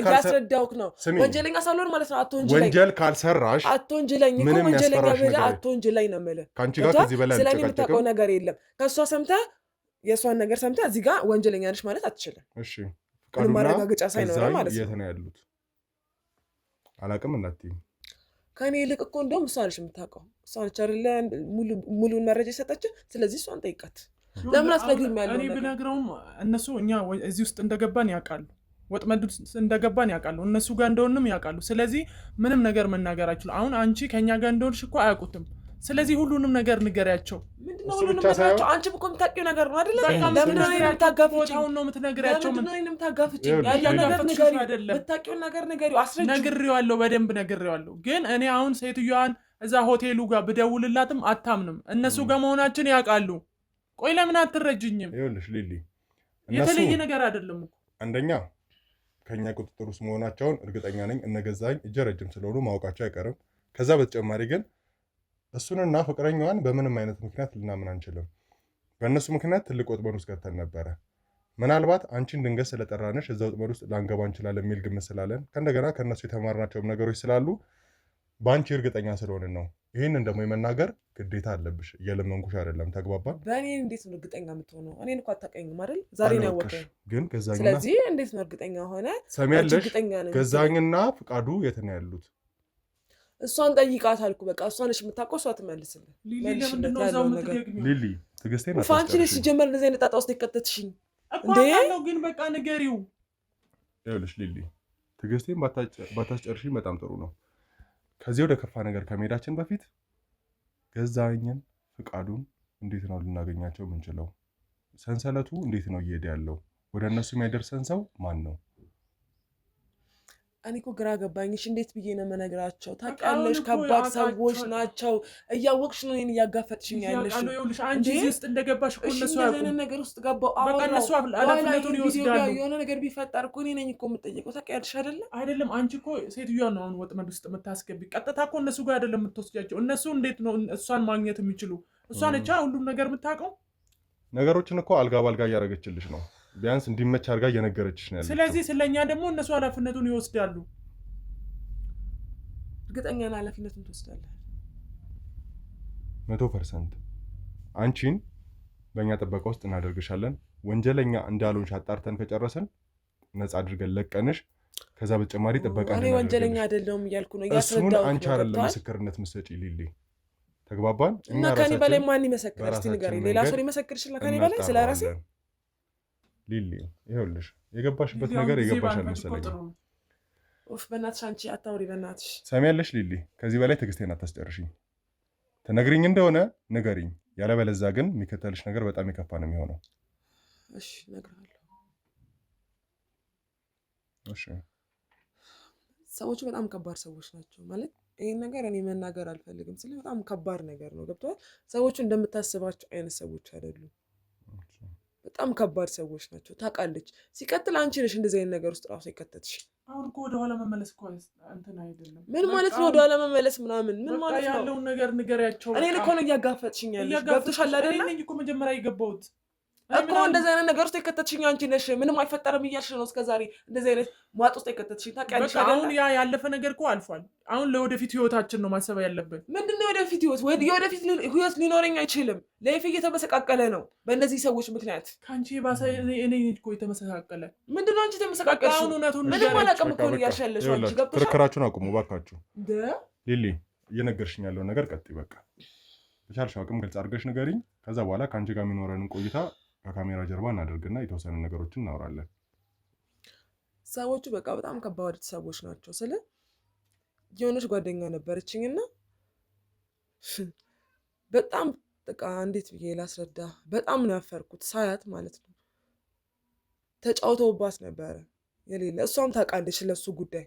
እያስረዳሁህ ነው። ወንጀለኛ ሳልሆን ማለት ነው። አትወንጅለኝ። ወንጀል ካልሰራሽ አትወንጅለኝ። ወንጀለኛ ብለህ አትወንጅለኝ ነው የምልህ። ከአንቺ ጋር ከዚህ በላይ ስለኔ የምታውቀው ነገር የለም። ከእሷ ሰምተህ የእሷን ነገር ሰምተህ እዚህ ጋር ወንጀለኛ ነሽ ማለት አትችልም። እሺ፣ ምንም ማረጋገጫ ሳይኖረው ማለት ነው። የት ነው ያሉት? አላቅም እንዳትዪ። ከኔ ይልቅ እኮ እንደውም እሷ ነች የምታውቀው። እሷ ነች አይደለ ሙሉን መረጃ የሰጠችው። ስለዚህ እሷን ጠይቃት። ለምን አስነግሪም ያለው እኔ ብነግረውም እነሱ እኛ እዚህ ውስጥ እንደገባን ያውቃሉ፣ ወጥመድ እንደገባን ያውቃሉ፣ እነሱ ጋር እንደሆንም ያውቃሉ። ስለዚህ ምንም ነገር መናገር አይችሉ። አሁን አንቺ ከኛ ጋር እንደሆንሽ እኮ አያውቁትም። ስለዚህ ሁሉንም ነገር ንገሪያቸው። ምንድነው ሁሉንም ነገራቸው? አንቺ እኮ የምታውቂው ነገር ነው አይደለ? ለምን ነው የምታጋፍጪው? ነው የምትነግሪያቸው? ለምን ነው የምታጋፍጪው? ያለው ነገር ንገሪው አይደለም። የምታውቂውን ነገር ንገሪው፣ አስረጅ። ነግሬዋለሁ፣ በደንብ ነግሬዋለሁ። ግን እኔ አሁን ሴትዮዋን እዛ ሆቴሉ ጋር ብደውልላትም አታምንም። እነሱ ጋር መሆናችን ያውቃሉ። ቆይ ለምን አትረጅኝም? ይኸውልሽ ሊሊ፣ የተለየ ነገር አይደለም እኮ። አንደኛ ከኛ ቁጥጥር ውስጥ መሆናቸውን እርግጠኛ ነኝ። እነገዛኝ እጀ ረጅም ስለሆኑ ማወቃቸው አይቀርም። ከዛ በተጨማሪ ግን እሱንና ፍቅረኛዋን በምንም አይነት ምክንያት ልናምን አንችልም። በእነሱ ምክንያት ትልቅ ወጥመድ ውስጥ ገብተን ነበረ። ምናልባት አንቺን ድንገት ስለጠራንሽ እዛ ወጥመድ ውስጥ ላንገባ እንችላለን የሚል ግምት ስላለን ከእንደገና ከእነሱ የተማርናቸውም ነገሮች ስላሉ በአንቺ እርግጠኛ ስለሆንን ነው። ይህንን ደግሞ የመናገር ግዴታ አለብሽ። እየለመንኩሽ አይደለም። ተግባባን? በእኔ እንዴት ነው እርግጠኛ የምትሆነው? እኔን እኮ አታውቀኝም አይደል? ዛሬ ነው ያወቀኝ። ግን ገዛኝና ስለዚህ እንዴት ነው እርግጠኛ ሆነ? ሰሚያለሽ? ገዛኝና ፍቃዱ የት ነው ያሉት? እሷን ጠይቃት አልኩ። በቃ እሷ ነች የምታውቀው፣ እሷ ትመልስልህ። ሊሊ ትዕግስቴን አንቺ ነሽ ሲጀመር እንደዚህ አይነት ጣጣ ውስጥ የከተትሽኝ እንዴ? ግን በቃ ንገሪው። ይኸውልሽ ሊሊ ትዕግስቴን ባታስጨርሽኝ በጣም ጥሩ ነው። ከዚህ ወደ ከፋ ነገር ከመሄዳችን በፊት ገዛኝን ፍቃዱን እንዴት ነው ልናገኛቸው የምንችለው? ሰንሰለቱ እንዴት ነው እየሄደ ያለው? ወደ እነሱ የሚያደርሰን ሰው ማን ነው? እኔ እኮ ግራ ገባኝሽ። እንዴት ብዬ ነው የምነግራቸው? ታውቂያለሽ፣ ከባድ ሰዎች ናቸው። እያወቅሽ ነው እኔን እያጋፈጥሽኝ ያለሽ። አንቺ እዚህ ውስጥ እንደገባሽ እኮ እነሱ ያውቁ። ነገር ውስጥ ገባሁ። በቃ እነሱ ኃላፊነቱን ይወስዳሉ። የሆነ ነገር ቢፈጠር እኮ እኔ ነኝ እኮ የምጠየቀው። ታውቂያለሽ አይደለ? አይደለም አንቺ እኮ ሴትዮዋ ነው አሁን ወጥመድ ውስጥ የምታስገቢ። ቀጥታ እኮ እነሱ ጋር አይደለም የምትወስጃቸው። እነሱ እንዴት ነው እሷን ማግኘት የሚችሉ? እሷ ነቻ ሁሉም ነገር የምታውቀው። ነገሮችን እኮ አልጋ ባልጋ እያደረገችልሽ ነው። ቢያንስ እንዲመች አድርጋ እየነገረችሽ ነው ያለችው። ስለዚህ ስለኛ ደግሞ እነሱ ኃላፊነቱን ይወስዳሉ። እርግጠኛ ነኝ ኃላፊነቱን ትወስዳለህ 100%። አንቺን በእኛ ጥበቃ ውስጥ እናደርግሻለን። ወንጀለኛ እንዳልሆንሽ አጣርተን ከጨረሰን ነፃ አድርገን ለቀንሽ። ከዛ በተጨማሪ ጥበቃ እኔ ወንጀለኛ አይደለሁም እያልኩ ነው። እሱን አንቺ አይደለም ምስክርነት ምሰጪ ሊሊ። ተግባባን? እና ከኔ በላይ ማን ይመሰክራል? እስቲ ንገሪኝ። ሌላ ሰው ይመሰክር ይችላል ከኔ በላይ ስለራሴ? ሊሊ ይኸውልሽ የገባሽበት ነገር የገባሽ አልመሰለኝም። ኦፍ በእናትሽ አንቺ አታውሪ በእናትሽ። ሰሚያለሽ ሊሊ፣ ከዚህ በላይ ትዕግስቴን አታስጨርሽኝ። ትነግሪኝ እንደሆነ ንገሪኝ፣ ያለበለዚያ ግን የሚከተልሽ ነገር በጣም የከፋ ነው የሚሆነው። እሺ እነግርሃለሁ። እሺ ሰዎቹ በጣም ከባድ ሰዎች ናቸው። ማለት ይሄን ነገር እኔ መናገር አልፈልግም፣ ስለ በጣም ከባድ ነገር ነው። ገብቶሃል? ሰዎቹ እንደምታስባቸው አይነት ሰዎች አይደሉም። በጣም ከባድ ሰዎች ናቸው። ታውቃለች። ሲቀጥል አንቺ ነሽ እንደዚህ አይነት ነገር ውስጥ ራሱ የከተትሽ። አሁን እኮ ወደኋላ መመለስ እኮ እንትን አይደለም። ምን ማለት ነው ወደኋላ መመለስ ምናምን? ምን ማለት ነው? ያለውን ነገር ንገሪያቸው። እኔ እኮ ነው እያጋፈጥሽኝ ያለሽ። ገብቶሻል አይደለ? እኔ እኮ መጀመሪያ የገባሁት እኮ እንደዚህ አይነት ነገር ውስጥ የከተትሽኝ አንቺ ነሽ። ምንም አይፈጠርም እያልሽ ነው እስከዛሬ እንደዚህ አይነት ሟጥ ውስጥ የከተትሽኝ። ታውቂያለሽ አይደለ? አሁን ያ ያለፈ ነገር እኮ አልፏል። አሁን ለወደፊት ህይወታችን ነው ማሰብ ያለብን። ምንድነው የወደፊት ህይወት? የወደፊት ህይወት ሊኖረኝ አይችልም። ላይፍ እየተመሰቃቀለ ነው በእነዚህ ሰዎች ምክንያት። ከአንቺ ባሰ እኔ እኮ የተመሰቃቀለ። ምንድነው አንቺ ተመሰቃቀልሽ? አሁን እውነቱን ምንም አላውቅም እኮ ነው እያልሽ ያለሽው አንቺ። ገብቶሻል? ክርክራችሁን አቁሙ ባካችሁ። ሊሊ እየነገርሽኝ ያለውን ነገር ቀጥይ። በቃ በቻልሽው አቅም ግልጽ አድርገሽ ንገሪኝ። ከዛ በኋላ ከአንቺ ጋር የሚኖረንን ቆይታ ከካሜራ ጀርባ እናደርግና የተወሰኑ ነገሮችን እናወራለን። ሰዎቹ በቃ በጣም ከባድ ሰዎች ናቸው። ስለ የሆነች ጓደኛ ነበረችኝና በጣም በቃ እንዴት ብዬ ላስረዳ፣ በጣም ነው ያፈርኩት ሳያት ማለት ነው። ተጫውተውባት ነበረ የሌለ። እሷም ታውቃለች ስለሱ ጉዳይ።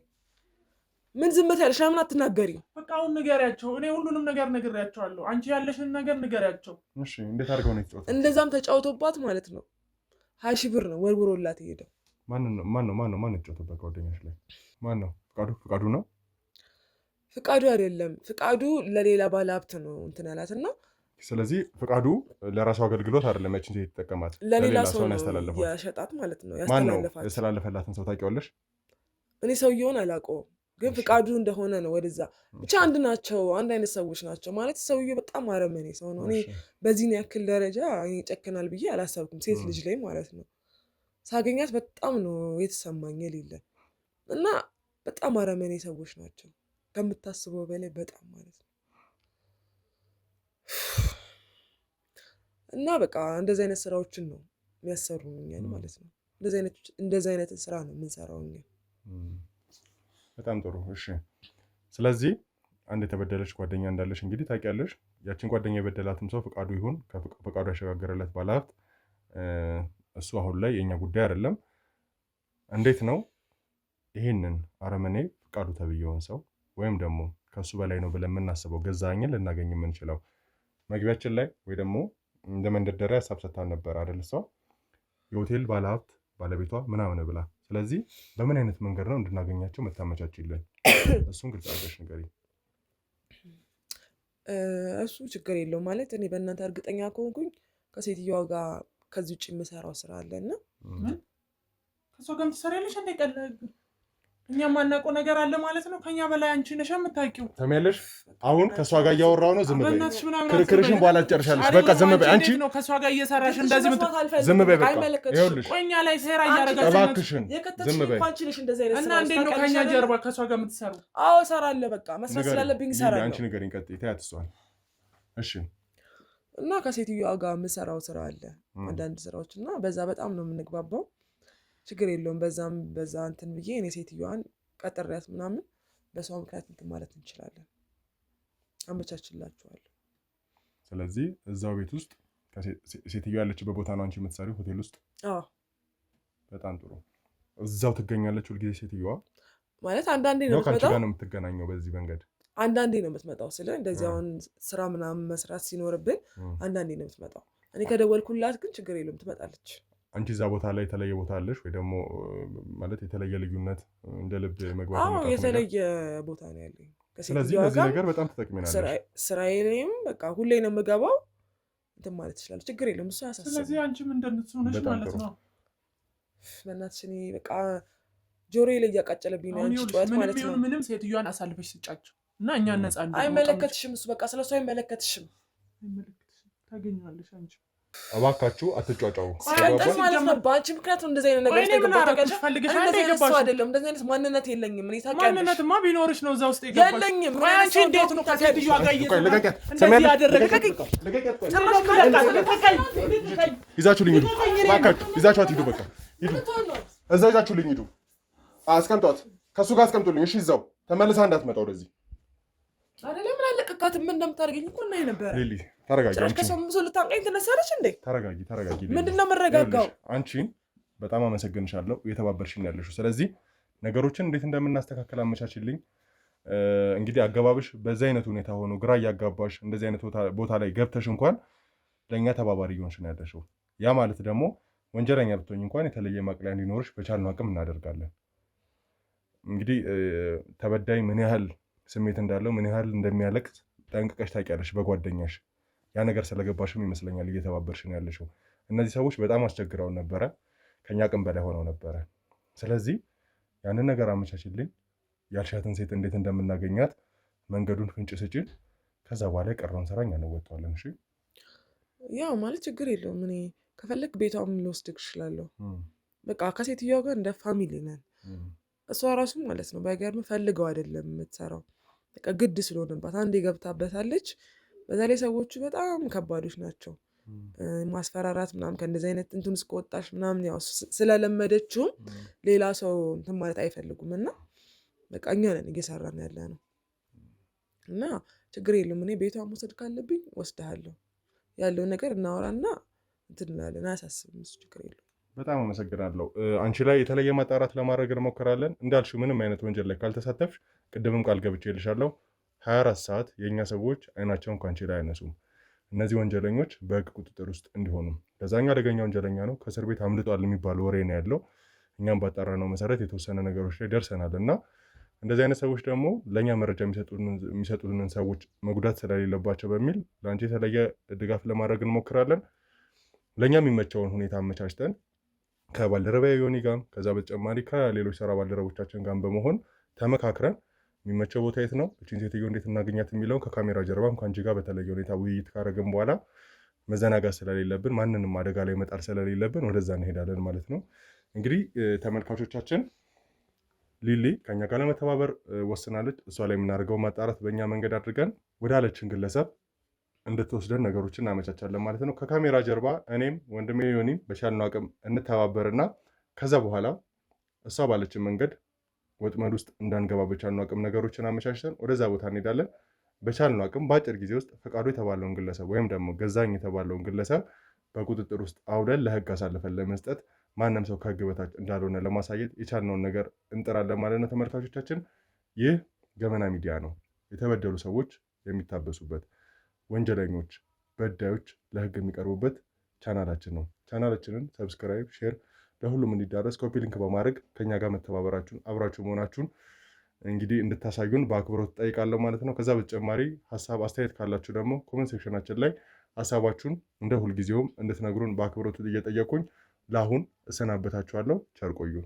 ምን ዝም ትያለሽ? ለምን አትናገሪ? በቃ አሁን ንገሪያቸው። እኔ ሁሉንም ነገር ነግሬያቸዋለሁ። አንቺ ያለሽን ነገር ንገሪያቸው። እሺ እንዴት አድርገው ነው የተጫወቱት? እንደዛም ተጫውቶባት ማለት ነው 20 ሺህ ብር ነው ወርውሮላት የሄደው። ማን የተጫወተበት ጓደኛሽ ላይ? ማን ነው? ፍቃዱ ነው? ፍቃዱ አይደለም። ፍቃዱ ለሌላ ባለ ሀብት ነው እንትን ያላትና ስለዚህ ፍቃዱ ለራሱ አገልግሎት አይደለም ያችን ሴት የተጠቀማት፣ ለሌላ ሰው ነው ያሸጣት ማለት ነው። ያስተላለፋት። ያስተላለፈላትን ሰው ታውቂዋለሽ? እኔ ሰውየውን አላውቀውም ግን ፍቃዱ እንደሆነ ነው። ወደዛ ብቻ አንድ ናቸው፣ አንድ አይነት ሰዎች ናቸው ማለት። ሰውዬው በጣም አረመኔ ሰው ነው። እኔ በዚህን ያክል ደረጃ ይጨክናል ብዬ አላሰብኩም፣ ሴት ልጅ ላይ ማለት ነው። ሳገኛት በጣም ነው የተሰማኝ የሌለ እና በጣም አረመኔ ሰዎች ናቸው ከምታስበው በላይ በጣም ማለት ነው። እና በቃ እንደዚህ አይነት ስራዎችን ነው የሚያሰሩን እኛን ማለት ነው። እንደዚህ አይነት ስራ ነው የምንሰራው እኛ። በጣም ጥሩ እሺ። ስለዚህ አንድ የተበደለች ጓደኛ እንዳለሽ እንግዲህ ታውቂያለሽ። ያችን ጓደኛ የበደላትም ሰው ፈቃዱ ይሁን ከፈቃዱ ያሸጋገረለት ባለሀብት እሱ አሁን ላይ የኛ ጉዳይ አይደለም። እንዴት ነው ይሄንን አረመኔ ፈቃዱ ተብየውን ሰው ወይም ደግሞ ከሱ በላይ ነው ብለን የምናስበው ገዛኸኝን ልናገኝ የምንችለው? መግቢያችን ላይ ወይ ደግሞ እንደ መንደርደሪያ ሀሳብ ሰጥታን ነበር አይደል? ሰው የሆቴል ባለሀብት ባለቤቷ ምናምን ብላ። ስለዚህ በምን አይነት መንገድ ነው እንድናገኛቸው መታመቻችልን? እሱን ግልጽ አድርገሽ ንገሪኝ። እሱ ችግር የለውም ማለት እኔ በእናንተ እርግጠኛ ከሆንኩኝ ከሴትዮዋ ጋር ከዚህ ውጭ የምሰራው ስራ አለና ከሷ ጋር ትሰሪያለሽ እንዴ? ቀላል እኛ ማናውቀው ነገር አለ ማለት ነው። ከኛ በላይ አንቺ ነሽ የምታውቂው። ተመለሽ። አሁን ከሷ ጋር እያወራሁ ነው። ዝም በይ። ክርክርሽን በኋላ ትጨርሻለሽ። በቃ ዝም በይ። አንቺ ነው ከሷ ጋር እየሰራሽ እንደዚህ ዝም በይ። በቃ ይኸውልሽ፣ ቆኛ ላይ ሴራ እያደረጋችሁ እባክሽን ዝም በይ። እና እንዴት ነው ከኛ ጀርባ ከሷ ጋር የምትሰሩ? አዎ እሰራለሁ። በቃ መስራት ስላለብኝ እሰራለሁ። አንቺ ንገሪኝ፣ ቀጥይ። ተያት እሷን። እሺ። እና ከሴትዮዋ ጋር የምሰራው ስራ አለ አንዳንድ ስራዎች እና በዛ በጣም ነው የምንግባባው። ችግር የለውም። በዛ እንትን ብዬ እኔ ሴትዮዋን ቀጥሬያት ምናምን በሷ ምክንያት እንትን ማለት እንችላለን። አመቻችላችኋለሁ። ስለዚህ እዛው ቤት ውስጥ ሴትዮዋ ያለችበት ቦታ ነው አንቺ የምትሰሪው ሆቴል ውስጥ? አዎ። በጣም ጥሩ። እዛው ትገኛለች ሁልጊዜ ሴትዮዋ? ማለት አንዳንዴ ነው የምትመጣው። ከአንቺ ጋር ነው የምትገናኘው በዚህ መንገድ? አንዳንዴ ነው የምትመጣው። ስለ እንደዚህ አሁን ስራ ምናምን መስራት ሲኖርብን አንዳንዴ ነው የምትመጣው። እኔ ከደወልኩላት ግን ችግር የለውም ትመጣለች። አንቺ እዛ ቦታ ላይ የተለየ ቦታ አለሽ ወይ ደግሞ ማለት የተለየ ልዩነት እንደ ልብ መግባት? አዎ የተለየ ቦታ ነው ያለኝ። ስለዚህ በዚህ ነገር በጣም ተጠቅሜናለሽ። ስራዬ ላይም በቃ ሁሌ ነው የምገባው እንትን ማለት ይችላል። ችግር የለም እሱ ያሳስብ። ስለዚህ አንቺም እንደነሱ ነሽ ማለት ነው። በእናትሽ እኔ በቃ ጆሮዬ ላይ እያቃጨለብኝ ነው አንቺ ጩኸት ማለት ነው። ምንም ሴትዮዋን አሳልፈሽ ስጫቸው እና እኛ ነፃ እንደ አይመለከትሽም። እሱ በቃ ስለሱ አይመለከትሽም። ታገኛለሽ አንቺ። እባካችሁ አትጫጫው። ቀጥታ ማለት ነው። በአንቺ ምክንያት እንደዚህ አይነት ነገር አይደለም። እንደዚህ አይነት ማንነት የለኝም። እኔ ታውቂያለሽ። ማንነትማ ቢኖርሽ ነው እዛ ውስጥ የገባሽ። የለኝም። አንቺ እንዴት ነው ከሴትዮዋ ጋር ይዛችሁልኝ ሂዱ። እባካችሁ ይዛችኋት ሂዱ። በቃ ሂዱ። እዛ ይዛችሁልኝ ሂዱ። አስቀምጧት። ከእሱ ጋር አስቀምጡልኝ። እሺ እዛው ተመልሳ እንዳትመጣ ወደዚህ አይደለም። ምን አለቀቃት? ምን እንደምታደርገኝ እኮ እናይ ነበር። ሊሊ ተረጋጊ። አንቺ ከሰሙዞ ልታንቀኝ ትነሳለች እንዴ? ተረጋጊ። ምንድነው መረጋጋው? አንቺን በጣም አመሰግንሻለሁ እየተባበርሽኝ ያለሽው። ስለዚህ ነገሮችን እንዴት እንደምናስተካከል አመቻችልኝ። እንግዲህ አገባብሽ በዚህ አይነት ሁኔታ ሆኖ ግራ እያጋባሽ እንደዚህ አይነት ቦታ ላይ ገብተሽ እንኳን ለእኛ ተባባሪ እየሆንሽ ነው ያለሽው። ያ ማለት ደግሞ ወንጀለኛ ብትሆኝ እንኳን የተለየ ማቅለያ እንዲኖርሽ በቻልነው አቅም እናደርጋለን። እንግዲህ ተበዳይ ምን ያህል ስሜት እንዳለው ምን ያህል እንደሚያለቅስ ጠንቅቀሽ ታውቂያለሽ በጓደኛሽ። ያ ነገር ስለገባሽም ይመስለኛል እየተባበርሽ ነው ያለሽው። እነዚህ ሰዎች በጣም አስቸግረውን ነበረ፣ ከኛ አቅም በላይ ሆነው ነበረ። ስለዚህ ያንን ነገር አመቻችልኝ። ያልሻትን ሴት እንዴት እንደምናገኛት መንገዱን ፍንጭ ስጪን። ከዛ በኋላ የቀረውን ስራ እኛ እንወጣዋለን። እሺ ያው ማለት ችግር የለውም። እኔ ከፈለግ ቤቷም ልወስድክ እችላለሁ። በቃ ከሴትዮዋ ጋር እንደ ፋሚሊ ነን። እሷ ራሱ ማለት ነው ባይገርም ፈልገው አይደለም የምትሰራው። በቃ ግድ ስለሆነባት አንዴ ገብታበታለች። በዛ ላይ ሰዎቹ በጣም ከባዶች ናቸው። ማስፈራራት ምናምን ከእንደዚህ አይነት እንትን ውስጥ ከወጣሽ ምናምን ያው ስለለመደችው ሌላ ሰው እንትን ማለት አይፈልጉም። እና በቃ እኛ ነን እየሰራን ያለ ነው። እና ችግር የለም። እኔ ቤቷን መውሰድ ካለብኝ ወስድሃለሁ። ያለውን ነገር እናወራና እንትን እንላለን። አያሳስብም እሱ ችግር የለም። በጣም አመሰግናለሁ። አንቺ ላይ የተለየ ማጣራት ለማድረግ እንሞክራለን። እንዳልሽው ምንም አይነት ወንጀል ላይ ካልተሳተፍሽ ቅድምም ቃል ገብቼልሻለሁ 24 ሰዓት የእኛ ሰዎች አይናቸውን ከአንቺ ላይ አይነሱም። እነዚህ ወንጀለኞች በህግ ቁጥጥር ውስጥ እንዲሆኑ። ከዛኛው አደገኛ ወንጀለኛ ነው፣ ከእስር ቤት አምልጧል የሚባል ወሬ ነው ያለው። እኛም ባጣራነው መሰረት የተወሰነ ነገሮች ላይ ደርሰናል እና እንደዚህ አይነት ሰዎች ደግሞ ለእኛ መረጃ የሚሰጡንን ሰዎች መጉዳት ስለሌለባቸው በሚል ለአንቺ የተለየ ድጋፍ ለማድረግ እንሞክራለን። ለእኛ የሚመቸውን ሁኔታ አመቻችተን ከባልደረባ ዮኒ ጋር ከዛ በተጨማሪ ከሌሎች ስራ ባልደረቦቻችን ጋር በመሆን ተመካክረን የሚመቸው ቦታ የት ነው፣ እቺን ሴትዮ እንዴት እናገኛት የሚለውን ከካሜራ ጀርባም ከአንቺ ጋር በተለየ ሁኔታ ውይይት ካደረግን በኋላ መዘናጋት ስለሌለብን ማንንም አደጋ ላይ መጣል ስለሌለብን ወደዛ እንሄዳለን ማለት ነው። እንግዲህ ተመልካቾቻችን ሊሊ ከኛ ጋር ለመተባበር ወስናለች። እሷ ላይ የምናደርገው ማጣራት በእኛ መንገድ አድርገን ወዳለችን ግለሰብ እንድትወስደን ነገሮችን እናመቻቻለን ማለት ነው። ከካሜራ ጀርባ እኔም ወንድሜ ዮኒም በቻልነው አቅም እንተባበርና ከዛ በኋላ እሷ ባለችን መንገድ ወጥመድ ውስጥ እንዳንገባ በቻልነው አቅም ነገሮችን አመቻችተን ወደዛ ቦታ እንሄዳለን። በቻልነው አቅም በአጭር ጊዜ ውስጥ ፈቃዱ የተባለውን ግለሰብ ወይም ደግሞ ገዛኝ የተባለውን ግለሰብ በቁጥጥር ውስጥ አውለን ለህግ አሳልፈን ለመስጠት ማንም ሰው ከህግ በታች እንዳልሆነ ለማሳየት የቻልነውን ነገር እንጥራለን ማለት ነው። ተመልካቾቻችን ይህ ገመና ሚዲያ ነው። የተበደሉ ሰዎች የሚታበሱበት፣ ወንጀለኞች፣ በዳዮች ለህግ የሚቀርቡበት ቻናላችን ነው። ቻናላችንን ሰብስክራይብ፣ ሼር ለሁሉም እንዲዳረስ ኮፒ ሊንክ በማድረግ ከኛ ጋር መተባበራችሁን አብራችሁ መሆናችሁን እንግዲህ እንድታሳዩን በአክብሮት ጠይቃለሁ ማለት ነው። ከዛ በተጨማሪ ሀሳብ አስተያየት ካላችሁ ደግሞ ኮሜንት ሴክሽናችን ላይ ሀሳባችሁን እንደ ሁልጊዜውም እንድትነግሩን በአክብሮት እየጠየቁኝ ለአሁን እሰናበታችኋለሁ። ቸር ቆዩን።